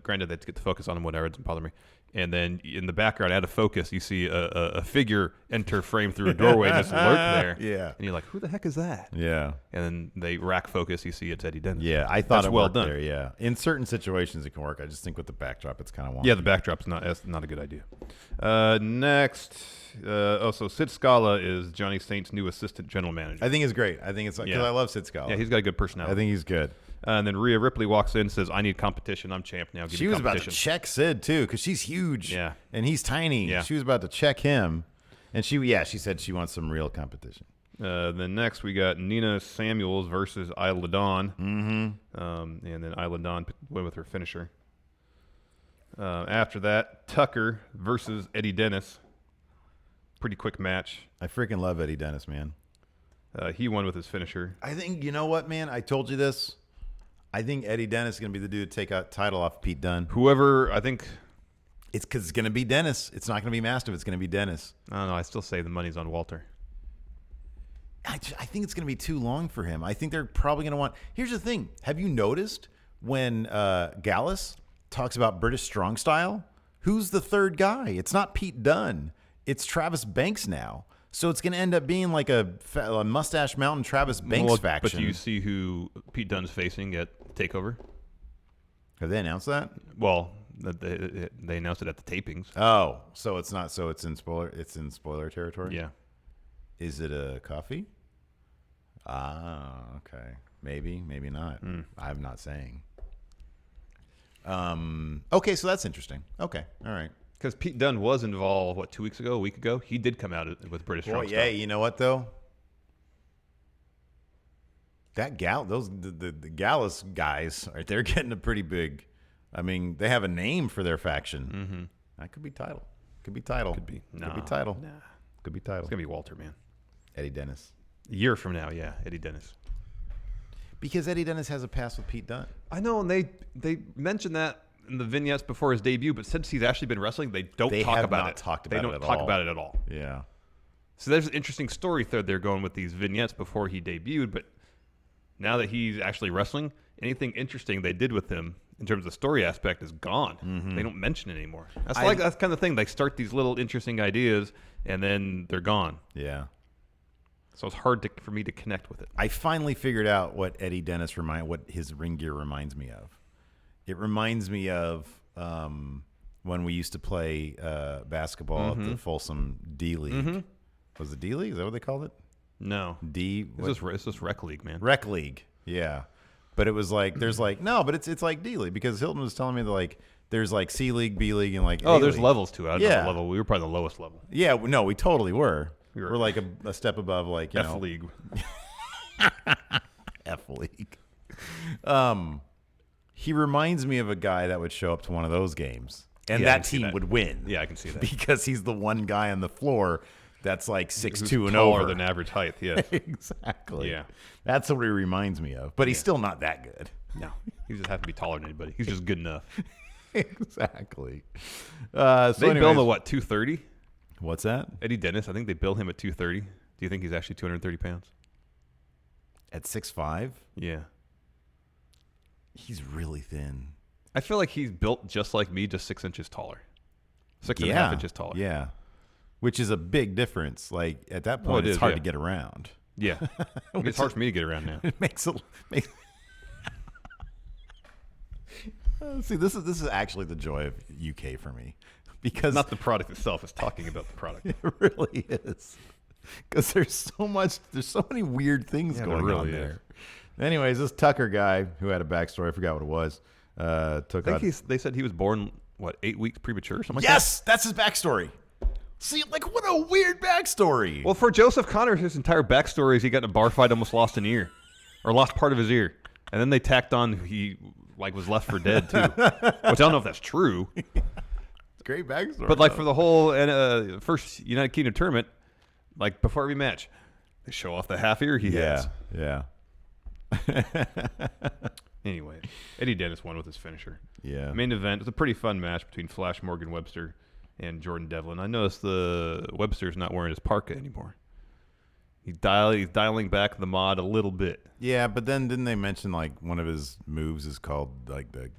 granted they had to get the focus on him, whatever, it doesn't bother me. And then in the background, out of focus, you see a figure enter frame through a doorway and just lurk there. Yeah. And you're like, who the heck is that? Yeah. And then they rack focus, you see it's Eddie Dennis. Yeah, I thought That's it well worked done. there, yeah. In certain situations, it can work. I just think with the backdrop, it's kind of wonky. Yeah, the backdrop's not a good idea. Next, so Sid Scala is Johnny Saint's new assistant general manager. I think it's great. I think it's because I love Sid Scala. Yeah, he's got a good personality. I think he's good. And then Rhea Ripley walks in and says, I need competition. I'm champ now. She was about to check Sid, too, because she's huge. Yeah. And he's tiny. Yeah. She was about to check him. And she said she wants some real competition. Then next we got Nina Samuels versus Isla Dawn. And then Isla Dawn went with her finisher. After that, Tucker versus Eddie Dennis. Pretty quick match. I freaking love Eddie Dennis, man. He won with his finisher. I think, you know what, man? I told you this. I think Eddie Dennis is going to be the dude to take a title off Pete Dunne. Whoever, I think... It's because it's going to be Dennis. It's not going to be Mastiff. It's going to be Dennis. I don't know. I still say the money's on Walter. I think it's going to be too long for him. I think they're probably going to want... Here's the thing. Have you noticed when Gallus talks about British Strong Style, who's the third guy? It's not Pete Dunne. It's Travis Banks now. So it's going to end up being like a Mustache Mountain Travis Banks faction. But do you see who Pete Dunne's facing at Takeover? Have they announced that? Well, they announced it at the tapings. Oh, so it's not. So it's in spoiler territory. Yeah. Is it a coffee? Ah, okay. Maybe not. I'm not saying. Okay, so that's interesting. Okay, all right. Because Pete Dunne was involved, a week ago? He did come out with British Strong Style. Yeah, you know what, though? That the Gallus guys, right, they're getting a pretty big... I mean, they have a name for their faction. That could be title. Could be title. Could be. No. Could be title. Nah. Could be title. It's going to be Walter, man. Eddie Dennis. A year from now, yeah, Eddie Dennis. Because Eddie Dennis has a past with Pete Dunne. I know, and they mentioned that in the vignettes before his debut, but since he's actually been wrestling, they don't talk about it. They don't talk about it at all. Yeah. So there's an interesting story thread they're going with these vignettes before he debuted, but now that he's actually wrestling, anything interesting they did with him in terms of the story aspect is gone. They don't mention it anymore. That's kind of the thing. They start these little interesting ideas, and then they're gone. Yeah. So it's hard for me to connect with it. I finally figured out what Eddie Dennis what his ring gear reminds me of. It reminds me of when we used to play basketball at the Folsom D League. Was it D League? Is that what they called it? No. It's just Rec League, man. Rec League, yeah. But it was like it's like D League because Hilton was telling me that like there's like C League, B League, and like A there's League. levels to it. I don't know Yeah. what level. We were probably the lowest level. Yeah, no, we totally were. We're like a step above like F League. F League. He reminds me of a guy that would show up to one of those games, and that team would win. Yeah, I can see that because he's the one guy on the floor that's like 6'2" and taller over than average height. Yeah, exactly. Yeah, that's what he reminds me of. But he's still not that good. No, he just has to be taller than anybody. He's just good enough. Exactly. So they bill him at what, 230? What's that? Eddie Dennis. I think they bill him at 230. Do you think he's actually 230 pounds? At 6'5"? Yeah. He's really thin. I feel like he's built just like me, just 6 inches taller. 6.5 inches taller. Yeah. Which is a big difference. Like at that point, it's hard to get around. Yeah. It's hard for me to get around now. It makes See, this is actually the joy of UK for me. Because not the product itself, it's talking about the product. It really is. Because there's so many weird things going on there. Anyways, this Tucker guy who had a backstory, I forgot what it was, they said he was born, 8 weeks premature or something like that? Yes, that's his backstory. See, like, what a weird backstory. Well, for Joseph Connors, his entire backstory is he got in a bar fight, almost lost an ear. Or lost part of his ear. And then they tacked on he was left for dead, too. Which I don't know if that's true. Great backstory. But, for the whole first United Kingdom tournament, before every match, they show off the half ear he has. Yeah. Anyway, Eddie Dennis won with his finisher. Yeah. Main event was a pretty fun match between Flash Morgan Webster and Jordan Devlin. I noticed the Webster's not wearing his parka anymore. He's dialing back the mod a little bit. Yeah, but then didn't they mention one of his moves is called the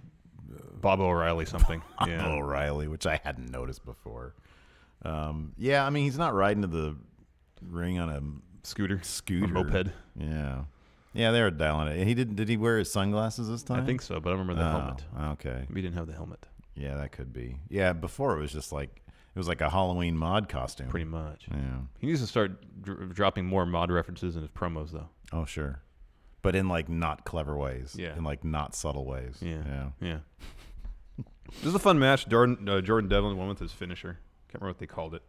Bob O'Reilly something? Bob O'Reilly, which I hadn't noticed before. Yeah, I mean he's not riding to the ring on a scooter, a moped. Yeah, they were dialing it. He did he wear his sunglasses this time? I think so, but I don't remember the helmet. Okay. We didn't have the helmet. Yeah, that could be. Yeah, before it was just it was like a Halloween mod costume. Pretty much. Yeah. He needs to start dropping more mod references in his promos, though. Oh, sure. But in not clever ways. Yeah. In not subtle ways. Yeah. This is a fun match. Jordan Devlin won with his finisher. Can't remember what they called it.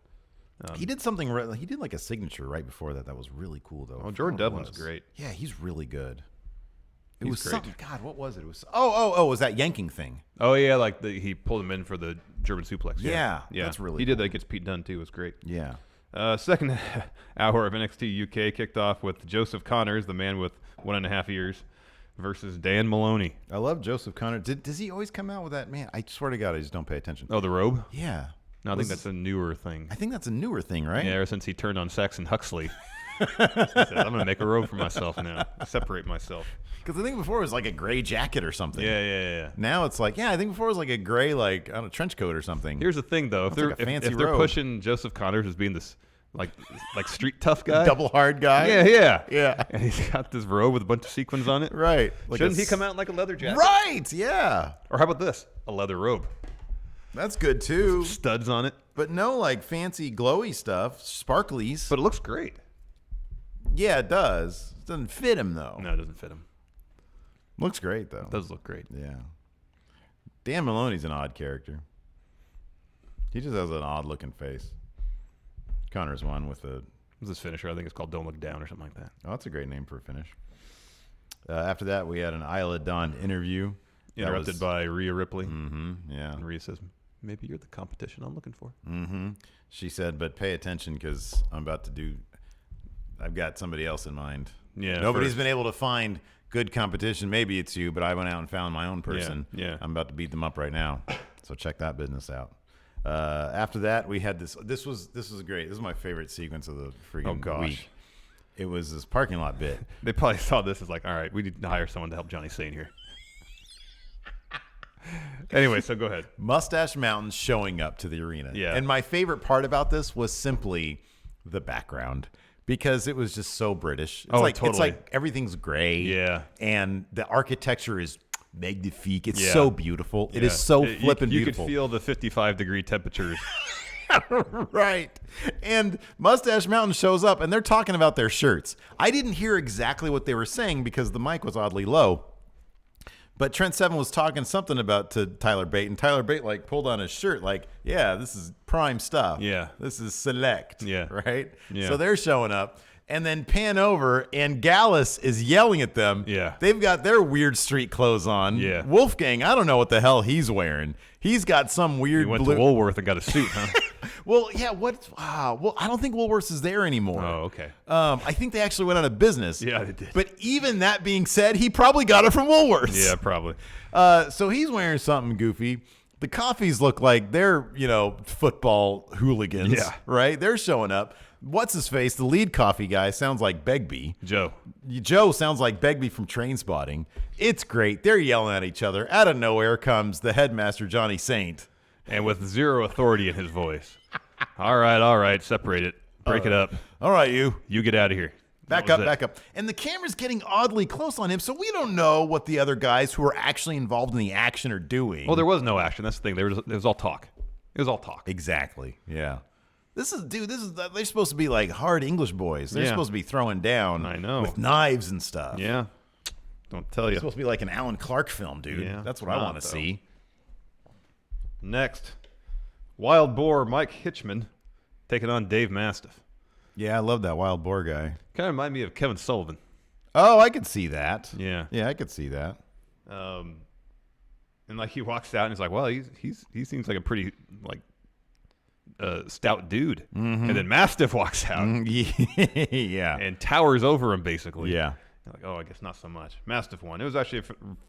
He did something. He did a signature right before that. That was really cool, though. Oh, Jordan Devlin's great. Yeah, he's really good. He's was great. something. God, what was it? It was. Oh, was that yanking thing? Oh yeah, he pulled him in for the German suplex. Yeah, that's really. He did that against Pete Dunne too. It was great. Yeah. Second hour of NXT UK kicked off with Joseph Connors, the man with 1.5 ears, versus Dan Maloney. I love Joseph Connors. Does he always come out with that? Man, I swear to God, I just don't pay attention. Oh, the robe? Yeah. No, I think that's a newer thing. I think that's a newer thing, right? Yeah, ever since he turned on Saxon Huxley. He said, I'm going to make a robe for myself now. Separate myself. Because I think before it was a gray jacket or something. Yeah. Now it's I think before it was a gray, a trench coat or something. Here's the thing, though. If they're pushing Joseph Connors as being this, street tough guy. Double hard guy. Yeah. And he's got this robe with a bunch of sequins on it. Right. Shouldn't he come out in a leather jacket? Right, yeah. Or how about this? A leather robe. That's good, too. Some studs on it. But no, fancy glowy stuff, sparklies. But it looks great. Yeah, it does. It doesn't fit him, though. No, it doesn't fit him. Looks great, though. It does look great. Yeah. Dan Maloney's an odd character. He just has an odd-looking face. Connors won with What's his finisher? I think it's called Don't Look Down or something like that. Oh, that's a great name for a finish. After that, we had an Isla Dawn interview. Interrupted by Rhea Ripley. Mm-hmm, yeah. And Rhea says, maybe you're the competition I'm looking for. Mm-hmm. She said, but pay attention because I've got somebody else in mind. Yeah. Nobody's been able to find good competition. Maybe it's you, but I went out and found my own person. Yeah. I'm about to beat them up right now. So check that business out. After that, we had this. This was great. This is my favorite sequence of the freaking week. It was this parking lot bit. They probably saw this as all right, we need to hire someone to help Johnny Sane here. Anyway, so go ahead. Mustache Mountain showing up to the arena. Yeah. And my favorite part about this was simply the background. because it was just so British. It's Totally. It's like everything's gray. Yeah. And the architecture is magnifique. It's so beautiful. It is so You beautiful. could feel the 55-degree temperatures. Right. And Mustache Mountain shows up, and they're talking about their shirts. I didn't hear exactly what they were saying because the mic was oddly low. But Trent Seven was talking something about to Tyler Bate, and Tyler Bate like pulled on his shirt like, yeah, this is prime stuff. Yeah. This is select. Yeah. Right? Yeah. So they're showing up. And then pan over, and Gallus is yelling at them. Yeah. They've got their weird street clothes on. Yeah. Wolfgang, I don't know what the hell he's wearing. He's got some weird He went blue. to Woolworth and got a suit, huh? Well, yeah. Well, I don't think Woolworths is there anymore. Oh, okay. I think they actually went out of business. Yeah, they did. But even that being said, he probably got it from Woolworths. Yeah, probably. So he's wearing something goofy. The Coffees look like they're, football hooligans. Yeah. Right? They're showing up. What's his face? The lead coffee guy sounds like Begbie. Joe sounds like Begbie from Trainspotting. It's great. They're yelling at each other. Out of nowhere comes the headmaster, Johnny Saint. And with zero authority in his voice. All right. Separate it. Break it up. All right, you. You get out of here. Back up. And the camera's getting oddly close on him, so we don't know what the other guys who are actually involved in the action are doing. Well, there was no action. That's the thing. It was all talk. It was all talk. Exactly. Yeah. They're supposed to be like hard English boys. They're supposed to be throwing down. I know. With knives and stuff. Yeah. Don't tell you. It's supposed to be like an Alan Clark film, dude. Yeah, That's what I want to see. Next, Wild Boar Mike Hitchman taking on Dave Mastiff. Yeah, I love that Wild Boar guy. Kind of remind me of Kevin Sullivan. Oh, I could see that. Yeah. Yeah, I could see that. And like he walks out and he's like, well, he seems like a pretty stout dude. Mm-hmm. And then Mastiff walks out. Yeah. And towers over him basically. Yeah. You're like, oh, I guess not so much. Mastiff won. It was actually a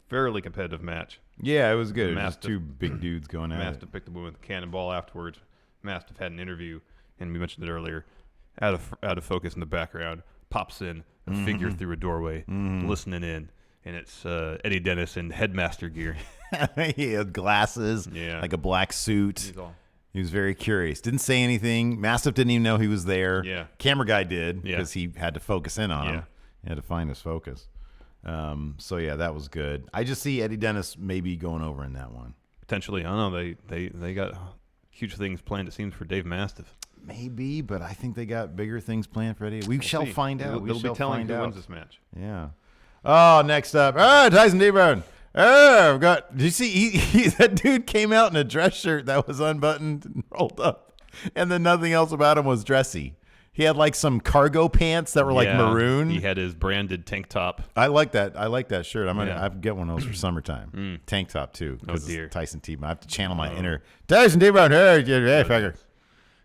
fairly competitive match. Yeah, it was good. It was Mastiff, just two big dudes going at it. Mastiff picked the win with the cannonball afterwards. Mastiff had an interview, and we mentioned it earlier. Out of focus in the background, pops in a figure through a doorway, listening in, and it's Eddie Dennis in headmaster gear. He had glasses, like a black suit. He was very curious. Didn't say anything. Mastiff didn't even know he was there. Yeah. Camera guy did because he had to focus in on him. Yeah. He had to find his focus. So yeah, that was good. I just see Eddie Dennis maybe going over in that one. Potentially, I don't know. They got huge things planned. It seems for Dave Mastiff. Maybe, but I think they got bigger things planned for Eddie. We shall find out. They'll be telling who wins this match. Yeah. Oh, next up, Tyson D-Bone. Oh, I've got. Did you see? That dude came out in a dress shirt that was unbuttoned and rolled up, and then nothing else about him was dressy. He had like some cargo pants that were like maroon. He had his branded tank top. I like that. I like that shirt. I get one of those for summertime. Tank top too. Oh dear. Tyson T-Bone. I have to channel my inner Tyson T-Bone. Hey, fucker.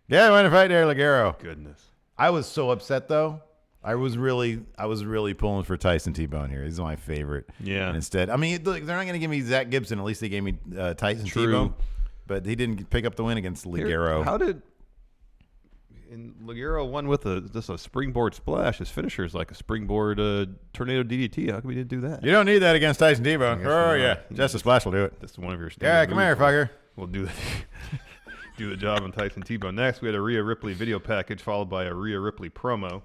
Yeah, I want to fight there, Ligero. Goodness. I was so upset though. I was really pulling for Tyson T-Bone here. He's my favorite. Yeah. And instead, I mean, look, they're not going to give me Zach Gibson. At least they gave me Tyson T-Bone. But he didn't pick up the win against Ligero. How did? And Ligero won with just a springboard splash. His finisher is like a springboard tornado DDT. How come he didn't do that? You don't need that against Tyson T-Bone. Oh yeah, just a splash will do it. This is one of your. Yeah, come here, fucker. We'll do the job on Tyson T-Bone. Next, we had a Rhea Ripley video package followed by a Rhea Ripley promo.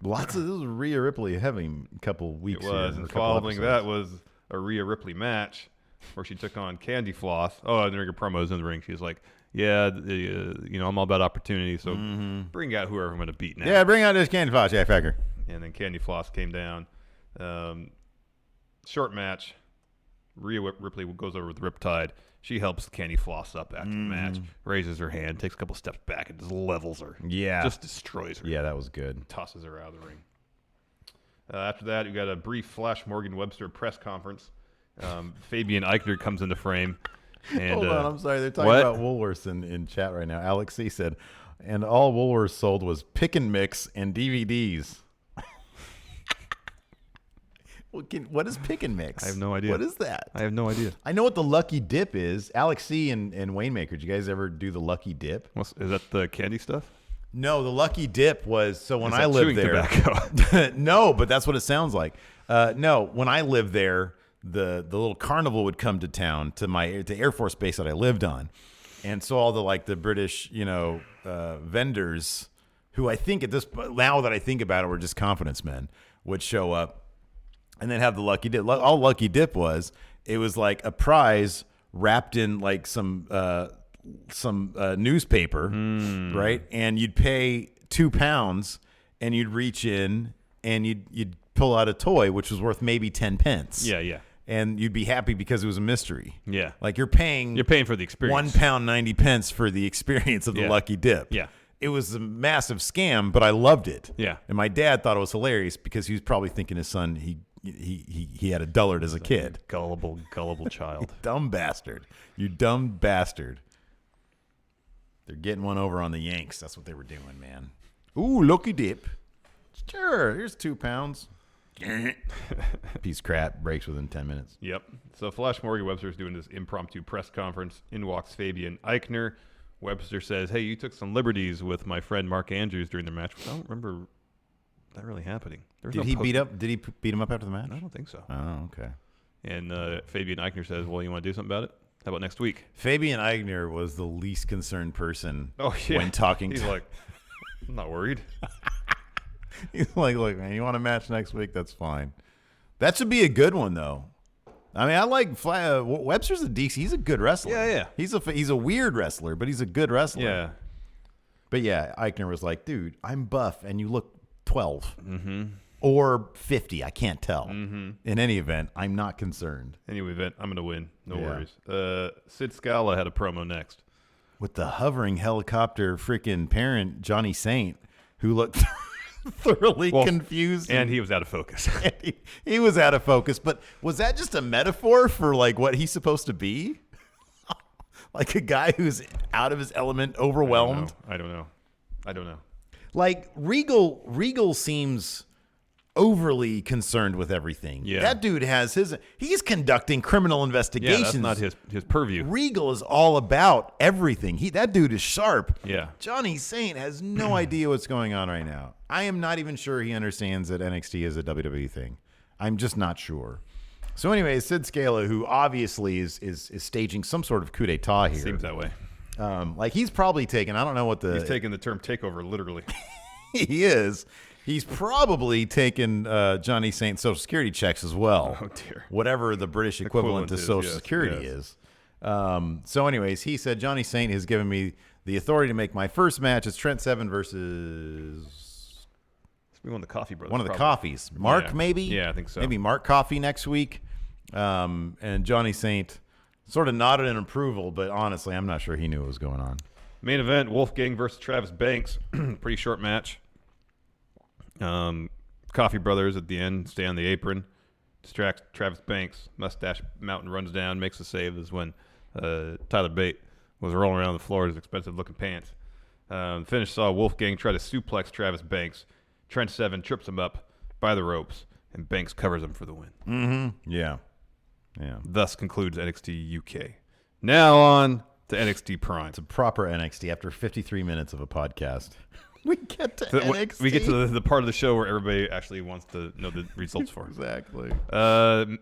This was Rhea Ripley heavy couple weeks. It was, and following that was a Rhea Ripley match where she took on Candy Floss. Oh, and during her promos in the ring, she was like, "Yeah, I'm all about opportunity, so bring out whoever I'm going to beat now." Yeah, bring out this Candy Floss, yeah, fucker. And then Candy Floss came down. Short match. Rhea Ripley goes over with Riptide. She helps Candy Floss up after the match, raises her hand, takes a couple steps back, and just levels her. Yeah. Just destroys her. Yeah, that was good. Tosses her out of the ring. After that, you got a brief Flash Morgan Webster press conference. Fabian Eichner comes into frame. And, hold on, I'm sorry. They're talking about Woolworths in chat right now. Alex C. said, and all Woolworths sold was pick and mix and DVDs. What is pick and mix? I have no idea. What is that? I have no idea. I know what the Lucky Dip is. Alex C. and Waymaker. Did you guys ever do the Lucky Dip? Is that the candy stuff? No, the Lucky Dip was, so when I lived there. Tobacco? No, but that's what it sounds like. No, when I lived there, the little carnival would come to town to Air Force Base that I lived on. And so all the British, vendors who I think now that I think about it, were just confidence men, would show up and then have the lucky dip. All lucky dip was, it was like a prize wrapped in like some newspaper, right? And you'd pay £2 and you'd reach in and you'd pull out a toy, which was worth maybe 10 pence. Yeah. And you'd be happy because it was a mystery. Yeah. Like you're paying for the experience. £1.90 for the experience of the lucky dip. Yeah. It was a massive scam, but I loved it. Yeah. And my dad thought it was hilarious because he was probably thinking his son, he had a dullard as a kid. Gullible child. Dumb bastard. You dumb bastard. They're getting one over on the Yanks. That's what they were doing, man. Ooh, lucky dip. Sure, here's £2. Piece of crap, breaks within 10 minutes. Yep. So Flash Morgan Webster's doing this impromptu press conference. In walks Fabian Eichner. Webster says, "Hey, you took some liberties with my friend Mark Andrews during the match." I don't remember that really happening. Did he beat him up after the match? I don't think so. Oh, okay. And Fabian Eichner says, "Well, you want to do something about it? How about next week?" Fabian Eichner was the least concerned person when talking He's like, "I'm not worried." He's like, "Look, man, you want a match next week? That's fine." That should be a good one, though. I mean, I like Webster's a DC. He's a good wrestler. Yeah. He's a weird wrestler, but he's a good wrestler. Yeah. But yeah, Eichner was like, "Dude, I'm buff, and you look 12 or 50. I can't tell." In any event, I'm not concerned. Any event, I'm going to win. No worries. Sid Scala had a promo next with the hovering helicopter freaking parent Johnny Saint, who looked thoroughly confused, and he was out of focus. he was out of focus. But was that just a metaphor for like what he's supposed to be? Like a guy who's out of his element, overwhelmed? I don't know. Like Regal seems overly concerned with everything. Yeah. That dude he's conducting criminal investigations. Yeah, that's not his purview. Regal is all about everything. That dude is sharp. Yeah. Johnny Saint has no idea what's going on right now. I am not even sure he understands that NXT is a WWE thing. I'm just not sure. So anyway, Sid Scala, who obviously is staging some sort of coup d'etat here. Seems that way. Like he's probably taken, I don't know what he's taking the term takeover literally. He is. He's probably taken Johnny Saint's Social Security checks as well. Oh, dear. Whatever the British equivalent to Social Security is. So anyways, he said, "Johnny Saint has given me the authority to make my first match. It's Trent Seven versus..." We won the Coffee Brothers. One of the Coffees. Mark, maybe? Yeah, I think so. Maybe Mark Coffee next week. And Johnny Saint sort of nodded in approval, but honestly, I'm not sure he knew what was going on. Main event, Wolfgang versus Travis Banks. Pretty short match. Coffee Brothers at the end stay on the apron. Distracts Travis Banks. Mustache Mountain runs down, makes a save. This is when Tyler Bate was rolling around the floor in his expensive-looking pants. The finish saw Wolfgang try to suplex Travis Banks. Trent Seven trips him up by the ropes, and Banks covers him for the win. Yeah. Thus concludes NXT UK. Now on to NXT Prime. It's a proper NXT after 53 minutes of a podcast. We get to NXT. We get to the part of the show where everybody actually wants to know the results for. Exactly.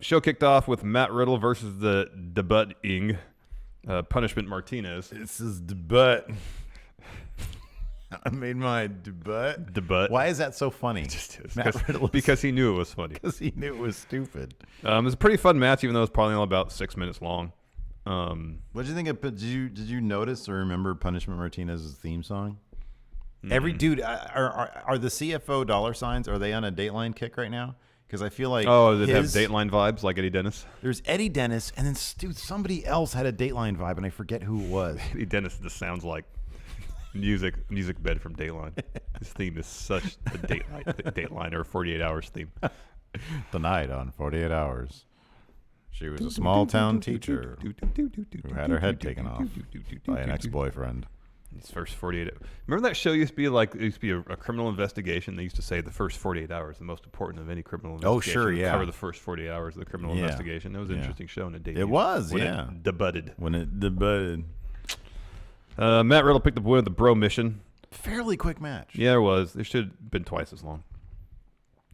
Show kicked off with Matt Riddle versus the debutting Punishment Martinez. This is debut. I made my debut. Why is that so funny? Matt Riddle because he knew it was funny. Because he knew it was stupid. It was a pretty fun match, even though it was probably only about 6 minutes long. What did you think of? Did you notice or remember Punishment Martinez's theme song? Every dude, are the CFO dollar signs? Are they on a Dateline kick right now? Because I feel like they have Dateline vibes like Eddie Dennis. There's Eddie Dennis, and then somebody else had a Dateline vibe, and I forget who it was. Eddie Dennis just sounds like music bed from Dateline. His theme is such a Dateline or 48 Hours theme. Tonight on 48 Hours, she was a small town teacher who had her head taken off by an ex-boyfriend. His first 48. Remember that show used to be like, it used to be a criminal investigation. They used to say the first 48 hours, the most important of any criminal investigation. Oh, sure, yeah. Cover the first 48 hours of the criminal investigation. That was an interesting show in a day. It was, when it debuted. When it debuted. Matt Riddle picked up win with the Bro Mission. Fairly quick match. Yeah, it was. It should have been twice as long.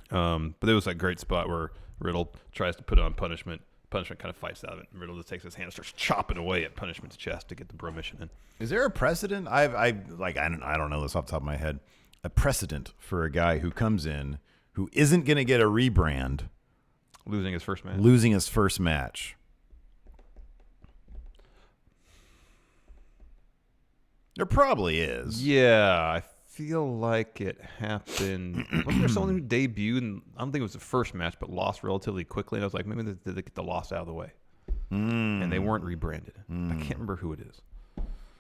But there was that great spot where Riddle tries to put on Punishment. Punishment kind of fights out of it. Riddle just takes his hand and starts chopping away at Punishment's chest to get the Bro Mission in. Is there a precedent? I don't know this off the top of my head. a precedent for a guy who comes in who isn't going to get a rebrand, Losing his first match. losing his first match. There probably is. Yeah, I feel like it happened. Wasn't there someone who debuted, and I don't think it was the first match, but lost relatively quickly? And I was like, maybe they get the loss out of the way. And they weren't rebranded. I can't remember who it is.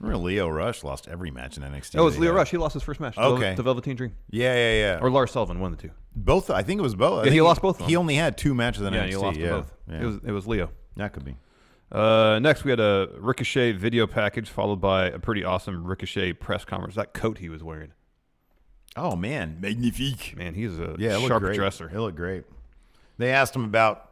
Remember Leo Rush lost every match in NXT. Oh, it was Leo Rush. He lost his first match. Okay. The Velveteen Dream. Yeah. Or Lars Sullivan, one of the two. Both. I think it was both. I Yeah, think he lost both of them. He only had 2 matches in NXT. Yeah, he lost to both. Yeah. It was Leo. That could be. Next, we had a Ricochet video package followed by a pretty awesome Ricochet press conference. That coat he was wearing. Oh, man. Magnifique. Man, he's a it looked sharp great. dresser. It looked great. They asked him about,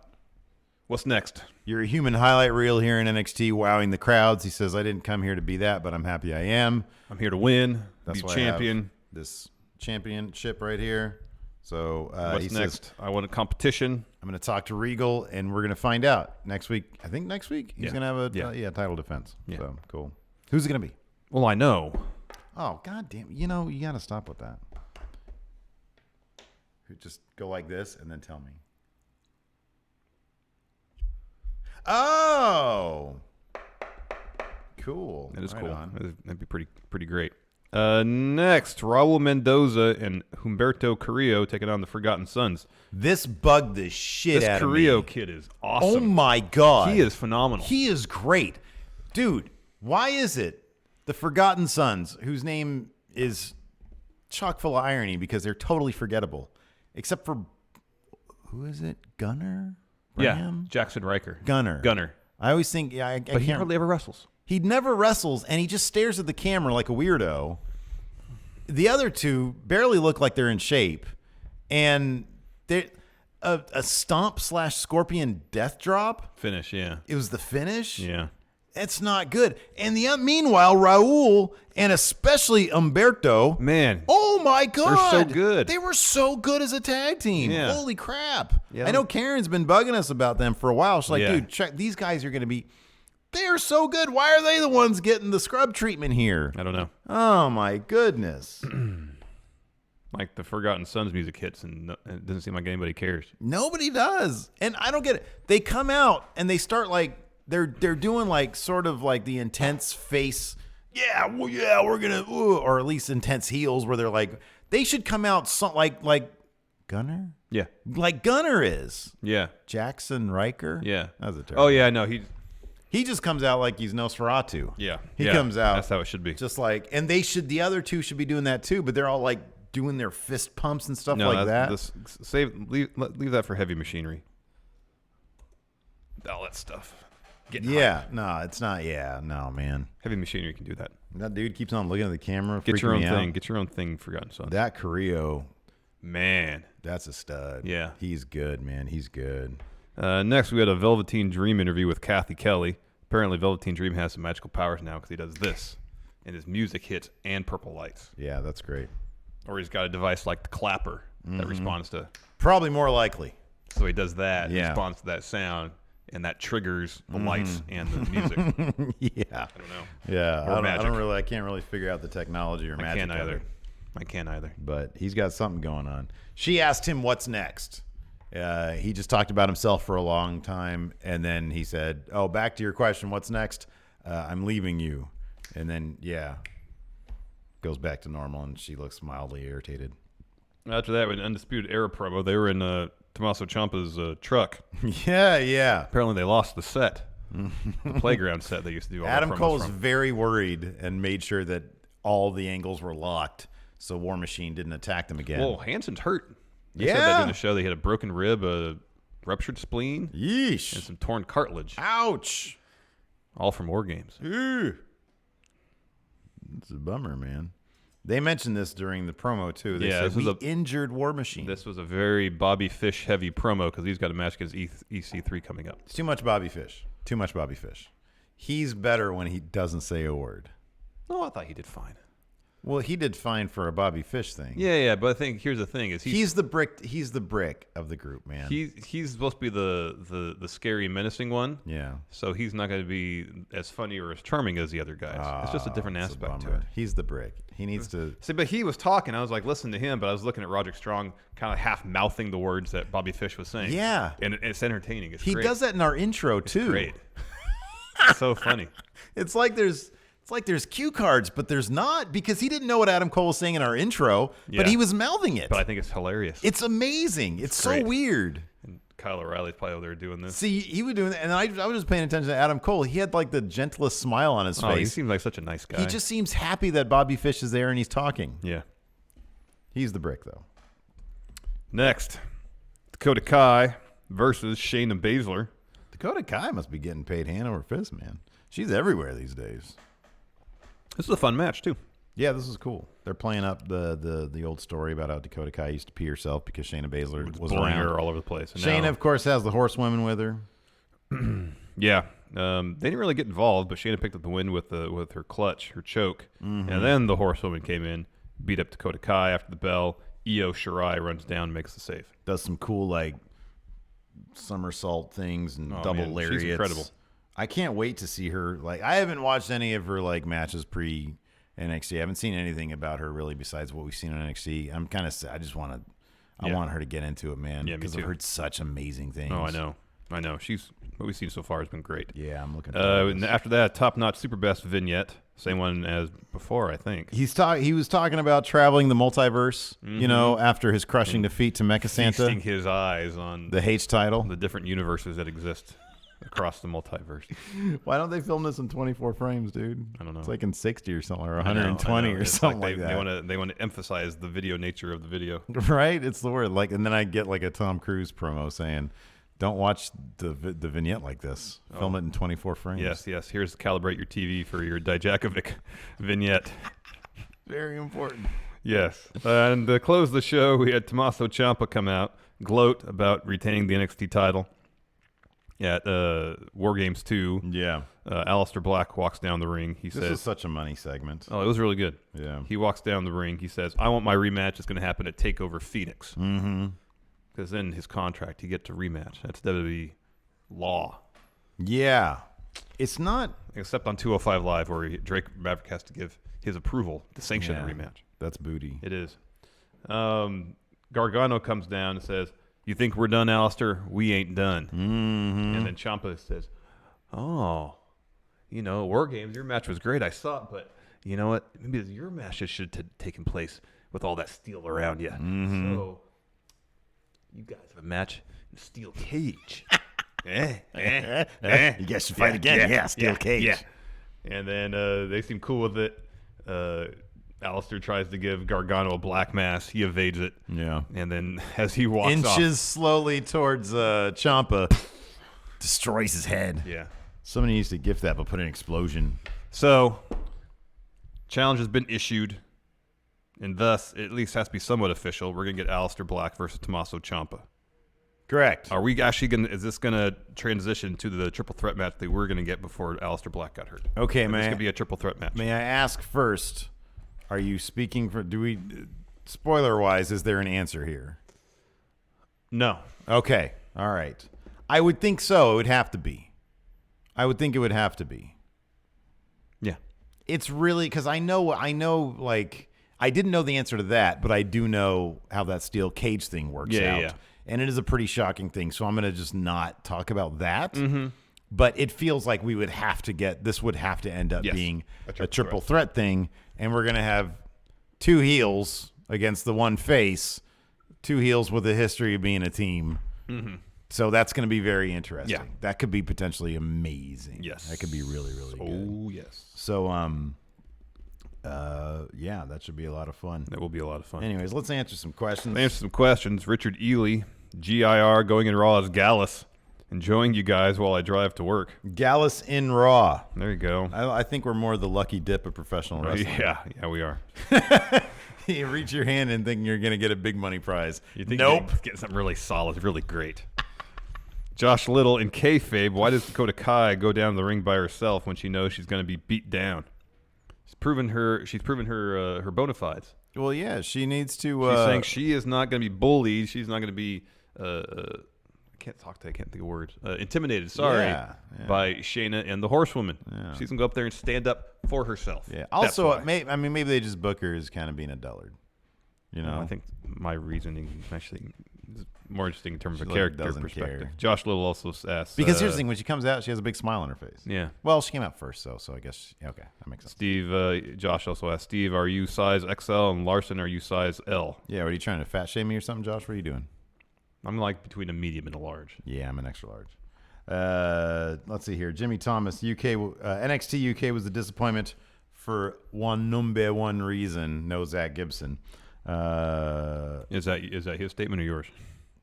what's next? You're a human highlight reel here in NXT, wowing the crowds. He says, I didn't come here to be that, but I'm happy I am. I'm here to win. That's be why champion. I have this championship right here. So What's he next? says, I want a competition. I'm going to talk to Regal, and we're going to find out next week. I think next week he's Yeah. going to have a title defense. Yeah. So cool. Who's it going to be? Well, I know. Oh, God damn. You know, you got to stop with that. Just go like this and then tell me. Oh. Cool. That is Right cool. on. That'd be pretty great. Next, Raul Mendoza and Humberto Carrillo taking on the Forgotten Sons. This bugged the shit This out of me. Carrillo kid is awesome. Oh, my God. He is phenomenal. He is great. Dude, why is it the Forgotten Sons, whose name is chock full of irony because they're totally forgettable, except for, who is it? Gunner? Bram? Yeah, Jackson Riker. Gunner. I always think, I But he can't. hardly ever wrestles. He never wrestles, and he just stares at the camera like a weirdo. The other two barely look like they're in shape, and they a stomp / scorpion death drop. Finish, yeah. It was the finish. Yeah. It's not good. And meanwhile, Raul and especially Humberto, Man. oh my God, They're so good. They were so good as a tag team. Yeah. Holy crap! Yeah. I know Karen's been bugging us about them for a while. She's like, Yeah. dude, check, these guys are going to be. They are so good. Why are they the ones getting the scrub treatment here? I don't know. Oh my goodness. Like the Forgotten Sons music hits, and it doesn't seem like anybody cares. Nobody does. And I don't get it. They come out and they start like they're doing like sort of like the intense face. Yeah, well, yeah, we're gonna, or at least intense heels where they're like they should come out like Gunner. Yeah. Like Gunner is. Yeah. Jackson Riker. Yeah. That was a terrible. Oh yeah, no, He just comes out like he's Nosferatu. Yeah. He Yeah. comes out. That's how it should be. Just like, and the other two should be doing that too, but they're all like doing their fist pumps and stuff like that. Leave that for heavy machinery. All that stuff. Getting Yeah, hyped. no, it's not. Yeah, no, man. Heavy machinery can do that. That dude keeps on looking at the camera. Get your freaking own me thing. out. Get your own thing, Forgotten Sons. That Carrillo, Man. that's a stud. Yeah. He's good, man. He's good. Next, we had a Velveteen Dream interview with Kathy Kelly. Apparently, Velveteen Dream has some magical powers now because he does this, and his music hits and purple lights. Yeah, that's great. Or he's got a device like the clapper that responds to. Probably more likely. So he does that, Yeah. responds to that sound, and that triggers the lights and the music. Yeah. I don't know. Yeah. Or magic. I can't really figure out the technology or I magic. can't of either. it. I can't either. But he's got something going on. She asked him what's next. He just talked about himself for a long time, and then he said, "Oh, back to your question, what's next? I'm leaving you." And then, goes back to normal, and she looks mildly irritated. After that, with an Undisputed Era promo, they were in Tommaso Ciampa's truck. Yeah. Apparently, they lost the set, the playground set they used to do all Adam the promos Cole's from. very worried and made sure that all the angles were locked so War Machine didn't attack them again. Whoa, Hanson's hurt. They said that Yeah. during the show. They had a broken rib, a ruptured spleen, Yeesh. and some torn cartilage. Ouch. All from War Games. Ew. It's a bummer, man. They mentioned this during the promo, too. They Yeah, said, this was we injured War Machine. This was a very Bobby Fish heavy promo because he's got a match against EC3 coming up. It's too much Bobby Fish. Too much Bobby Fish. He's better when he doesn't say a word. Oh, I thought he did fine. Well, he did fine for a Bobby Fish thing. Yeah, but I think here's the thing: is he's the brick. He's the brick of the group, man. He's supposed to be the scary, menacing one. Yeah. So he's not going to be as funny or as charming as the other guys. It's just a different aspect to it. He's the brick. He needs to see. But he was talking. I was like, listen to him. But I was looking at Roderick Strong, kind of half mouthing the words that Bobby Fish was saying. Yeah. And it's entertaining. It's he great. does that in our intro too. It's great. It's so funny. It's like there's cue cards, but there's not, because he didn't know what Adam Cole was saying in our intro, but he was mouthing it. But I think it's hilarious. It's amazing. It's so weird. And Kyle O'Reilly's probably over there doing this. See, he was doing that, and I was just paying attention to Adam Cole. He had like the gentlest smile on his face. He seems like such a nice guy. He just seems happy that Bobby Fish is there and he's talking. Yeah. He's the brick, though. Next, Dakota Kai versus Shayna Baszler. Dakota Kai must be getting paid hand over fist, man. She's everywhere these days. This is a fun match, too. Yeah, this is cool. They're playing up the old story about how Dakota Kai used to pee herself because Shayna Baszler was blowing around her all over the place. And Shayna, now, of course, has the horsewomen with her. Yeah. They didn't really get involved, but Shayna picked up the win with her clutch, her choke. And then the horsewoman came in, beat up Dakota Kai after the bell. Io Shirai runs down and makes the save. Does some cool, like, somersault things and double lariats. She's incredible. I can't wait to see her. Like, I haven't watched any of her like matches pre NXT. I haven't seen anything about her really besides what we've seen on NXT. I'm kind of sad. I just want to. I want her to get into it, man. Yeah, because I've heard such amazing things. Oh, I know. What we've seen so far has been great. Yeah, I'm looking. And after that, top notch super best vignette, same one as before, I think. He was talking about traveling the multiverse. You know, after his crushing defeat to Mecha Santa, feasting his eyes on the H title, the different universes that exist across the multiverse. Why don't they film this in 24 frames, dude? I don't know. It's like in 60 or something, or 120 or something like that. They want to emphasize the video nature of the video, right? It's the word. Like, and then I get like a Tom Cruise promo saying, "Don't watch the vignette like this. Film it in 24 frames." Yes. Here's calibrate your TV for your Dijakovic vignette. Very important. Yes. And to close the show, we had Tommaso Ciampa come out, gloat about retaining the NXT title at War Games 2. Yeah. Aleister Black walks down the ring. He says, "This is such a money segment." Oh, it was really good. Yeah. He walks down the ring. He says, "I want my rematch. It's going to happen at Takeover Phoenix." Mm-hmm. Because then his contract, he get to rematch. That's WWE law. Yeah. It's not. Except on 205 Live, where Drake Maverick has to give his approval to sanction a rematch. That's booty. It is. Gargano comes down and says, "You think we're done, Aleister? We ain't done." Mm-hmm. And then Ciampa says, "Oh, War Games, your match was great. I saw it, but you know what? Maybe your match should have taken place with all that steel around you. Mm-hmm. So you guys have a match in a steel cage." You guys should fight again. Yeah, steel cage. Yeah. And then they seem cool with it. Aleister tries to give Gargano a black mass. He evades it. Yeah. And then as he walks inches slowly towards Ciampa, destroys his head. Yeah. Somebody needs to gift that, but put an explosion. So, challenge has been issued, and thus it at least has to be somewhat official. We're going to get Aleister Black versus Tommaso Ciampa. Correct. Are we actually going to, is this going to transition to the triple threat match that we're going to get before Aleister Black got hurt? Okay, man. It's going to be a triple threat match. May I ask first, are you speaking for, spoiler-wise, is there an answer here? No. Okay. All right. I would think so. It would have to be. I would think it would have to be. Yeah. It's really, because I know, like, I didn't know the answer to that, but I do know how that steel cage thing works out. Yeah. And it is a pretty shocking thing, so I'm going to just not talk about that. Mm-hmm. But it feels like we would have to this would have to end up being a triple threat thing, and we're going to have two heels against the one face, two heels with a history of being a team. Mm-hmm. So that's going to be very interesting. Yeah. That could be potentially amazing. Yes. That could be really, really good. Oh, yes. So, yeah, that should be a lot of fun. That will be a lot of fun. Anyways, let's answer some questions. Richard Ely, GIR, going in Raw as Gallus. Enjoying you guys while I drive to work. Gallus in Raw. There you go. I think we're more the lucky dip of professional wrestling. Yeah, we are. You reach your hand and think you're going to get a big money prize. You think nope. You're getting something really solid, really great. Josh Little in kayfabe, why does Dakota Kai go down the ring by herself when she knows she's going to be beat down? She's proven her bona fides. Well, yeah, she needs to. She's saying she is not going to be bullied. She's not going to be. I can't think of words. Intimidated. Sorry, by Shayna and the Horsewoman. Yeah. She's gonna go up there and stand up for herself. Yeah. Also, maybe they just book her as kind of being a dullard. You know, I think my reasoning actually is more interesting in terms of a character perspective. Care. Josh Little also asked because here's the thing: when she comes out, she has a big smile on her face. Yeah. Well, she came out first, so I guess okay, that makes sense. Josh also asked Steve, "Are you size XL?" and Larson, "Are you size L?" Yeah. What are you trying to fat shame me or something, Josh? What are you doing? I'm like between a medium and a large. Yeah, I'm an extra large. Let's see here. Jimmy Thomas, NXT UK was a disappointment for number one reason. No Zach Gibson. Is that his statement or yours?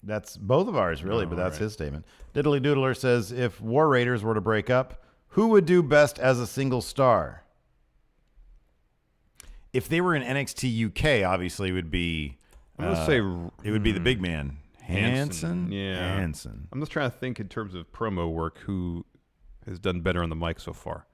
That's both of ours, really, but that's his statement. Diddly Doodler says, if War Raiders were to break up, who would do best as a single star? If they were in NXT UK, obviously it would be. I'm gonna say it would be the big man. Hanson. Yeah. Hanson. I'm just trying to think in terms of promo work who has done better on the mic so far.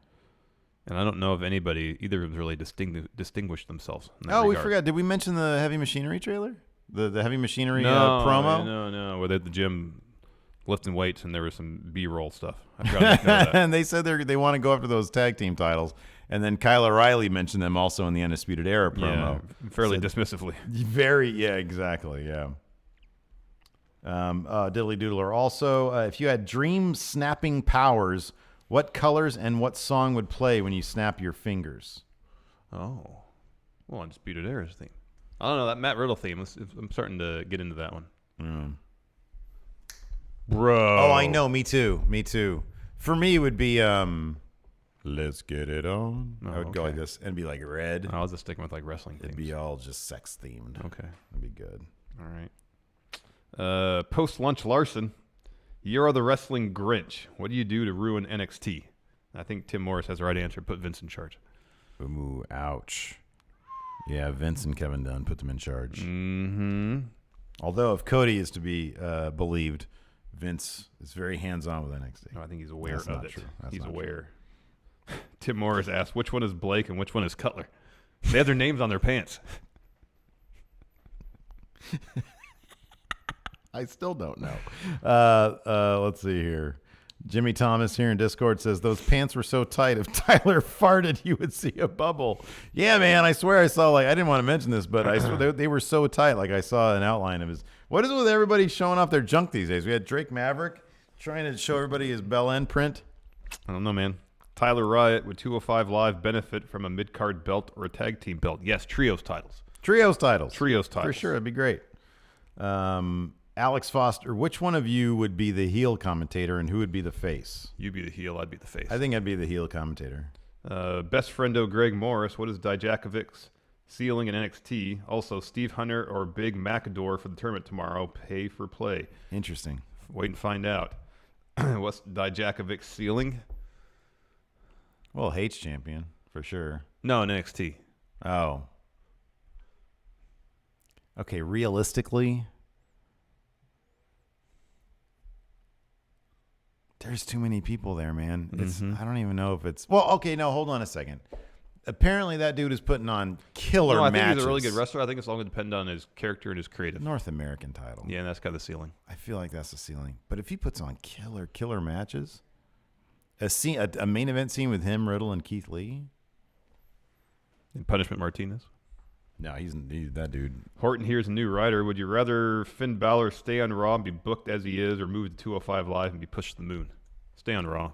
And I don't know if either of them really distinguished themselves. In that regard. We forgot. Did we mention the Heavy Machinery trailer? The Heavy Machinery promo? No. Where they're at the gym lifting weights and there was some B-roll stuff. I forgot to know that. And they said they want to go after those tag team titles. And then Kyle O'Reilly mentioned them also in the Undisputed Era promo. Yeah, fairly dismissively. Exactly, yeah. Diddly Doodler also, if you had dream snapping powers, what colors and what song would play when you snap your fingers? Oh, well, Undisputed Era's theme. I don't know, that Matt Riddle theme. I'm starting to get into that one. Bro. Oh, I know. Me too. For me, it would be let's get it on. I would go like this and be like red. I was just sticking with like wrestling themes. It'd be all just sex themed. Okay. That'd be good. All right. Post-lunch Larson, you're the wrestling Grinch. What do you do to ruin NXT? I think Tim Morris has the right answer. Put Vince in charge. Ooh, ouch. Yeah, Vince and Kevin Dunn put them in charge. Mm-hmm. Although if Cody is to be believed, Vince is very hands-on with NXT. No, I think he's aware of it. True. He's aware. Tim Morris asked, which one is Blake and which one is Cutler? They have their names on their pants. I still don't know. Let's see here. Jimmy Thomas here in Discord says, those pants were so tight, if Tyler farted, you would see a bubble. Yeah, man, I swear I saw, I didn't want to mention this, but I swear they were so tight. I saw an outline of his. What is it with everybody showing off their junk these days? We had Drake Maverick trying to show everybody his Bell End print. I don't know, man. Tyler Riot, would 205 Live benefit from a mid-card belt or a tag team belt? Yes, trios titles. Trios titles. For sure, it'd be great. Alex Foster, which one of you would be the heel commentator and who would be the face? You'd be the heel, I'd be the face. I think I'd be the heel commentator. Best friendo Greg Morris, what is Dijakovic's ceiling in NXT? Also, Steve Hunter or Big Macador for the tournament tomorrow. Pay for play. Interesting. Wait and find out. What's Dijakovic's ceiling? Well, Hate's champion, for sure. No, in NXT. Oh. Okay, realistically, there's too many people there, man. I don't even know if it's... Well, okay, no, hold on a second. Apparently that dude is putting on killer matches. I think he's a really good wrestler. I think it's all going to depend on his character and his creative. North American title. Yeah, and that's kind of the ceiling. I feel like that's the ceiling. But if he puts on killer matches, a main event scene with him, Riddle, and Keith Lee... And Punishment Martinez? No, he's that dude. Horton here's a new writer. Would you rather Finn Balor stay on Raw and be booked as he is, or move to 205 Live and be pushed to the moon? Stay on Raw.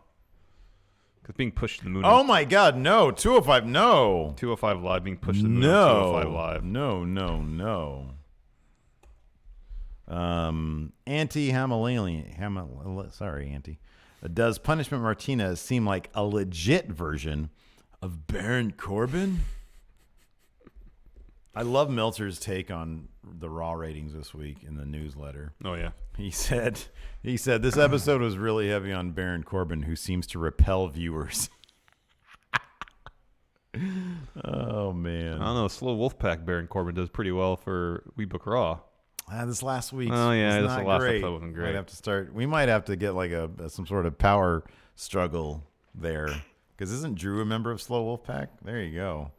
Because being pushed to the moon. Oh my God, no. 205, no. 205 Live being pushed to the moon. No. 205 Live. No. Sorry, Auntie. Does Punishment Martinez seem like a legit version of Baron Corbin? I love Meltzer's take on the Raw ratings this week in the newsletter. Oh, yeah. He said this episode was really heavy on Baron Corbin, who seems to repel viewers. Oh, man. I don't know. Slow Wolfpack Baron Corbin does pretty well for We Book Raw. This last week. Oh, yeah. Was This not last great. episode wasn't great. We might have to get some sort of power struggle there Because isn't Drew a member of Slow Wolfpack? There you go.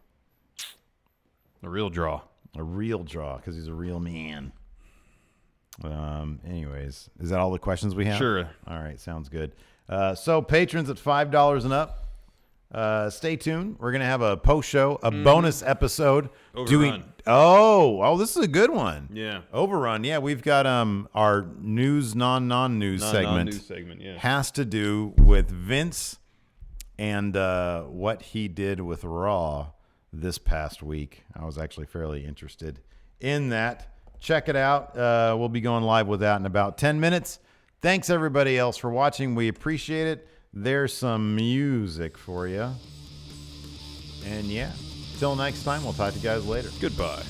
A real draw. A real draw, because he's a real man. Anyways, is that all the questions we have? Sure. All right, sounds good. So patrons at $5 and up, stay tuned. We're going to have a post-show, a bonus episode. Overrun. This is a good one. Yeah. Overrun. Yeah, we've got our news, non-news segment. Non-news segment, yeah. Has to do with Vince and what he did with Raw this past week. I was actually fairly interested in that. Check it out. We'll be going live with that in about 10 minutes. Thanks, everybody else, for watching. We appreciate it. There's some music for you. And, yeah, till next time, we'll talk to you guys later. Goodbye.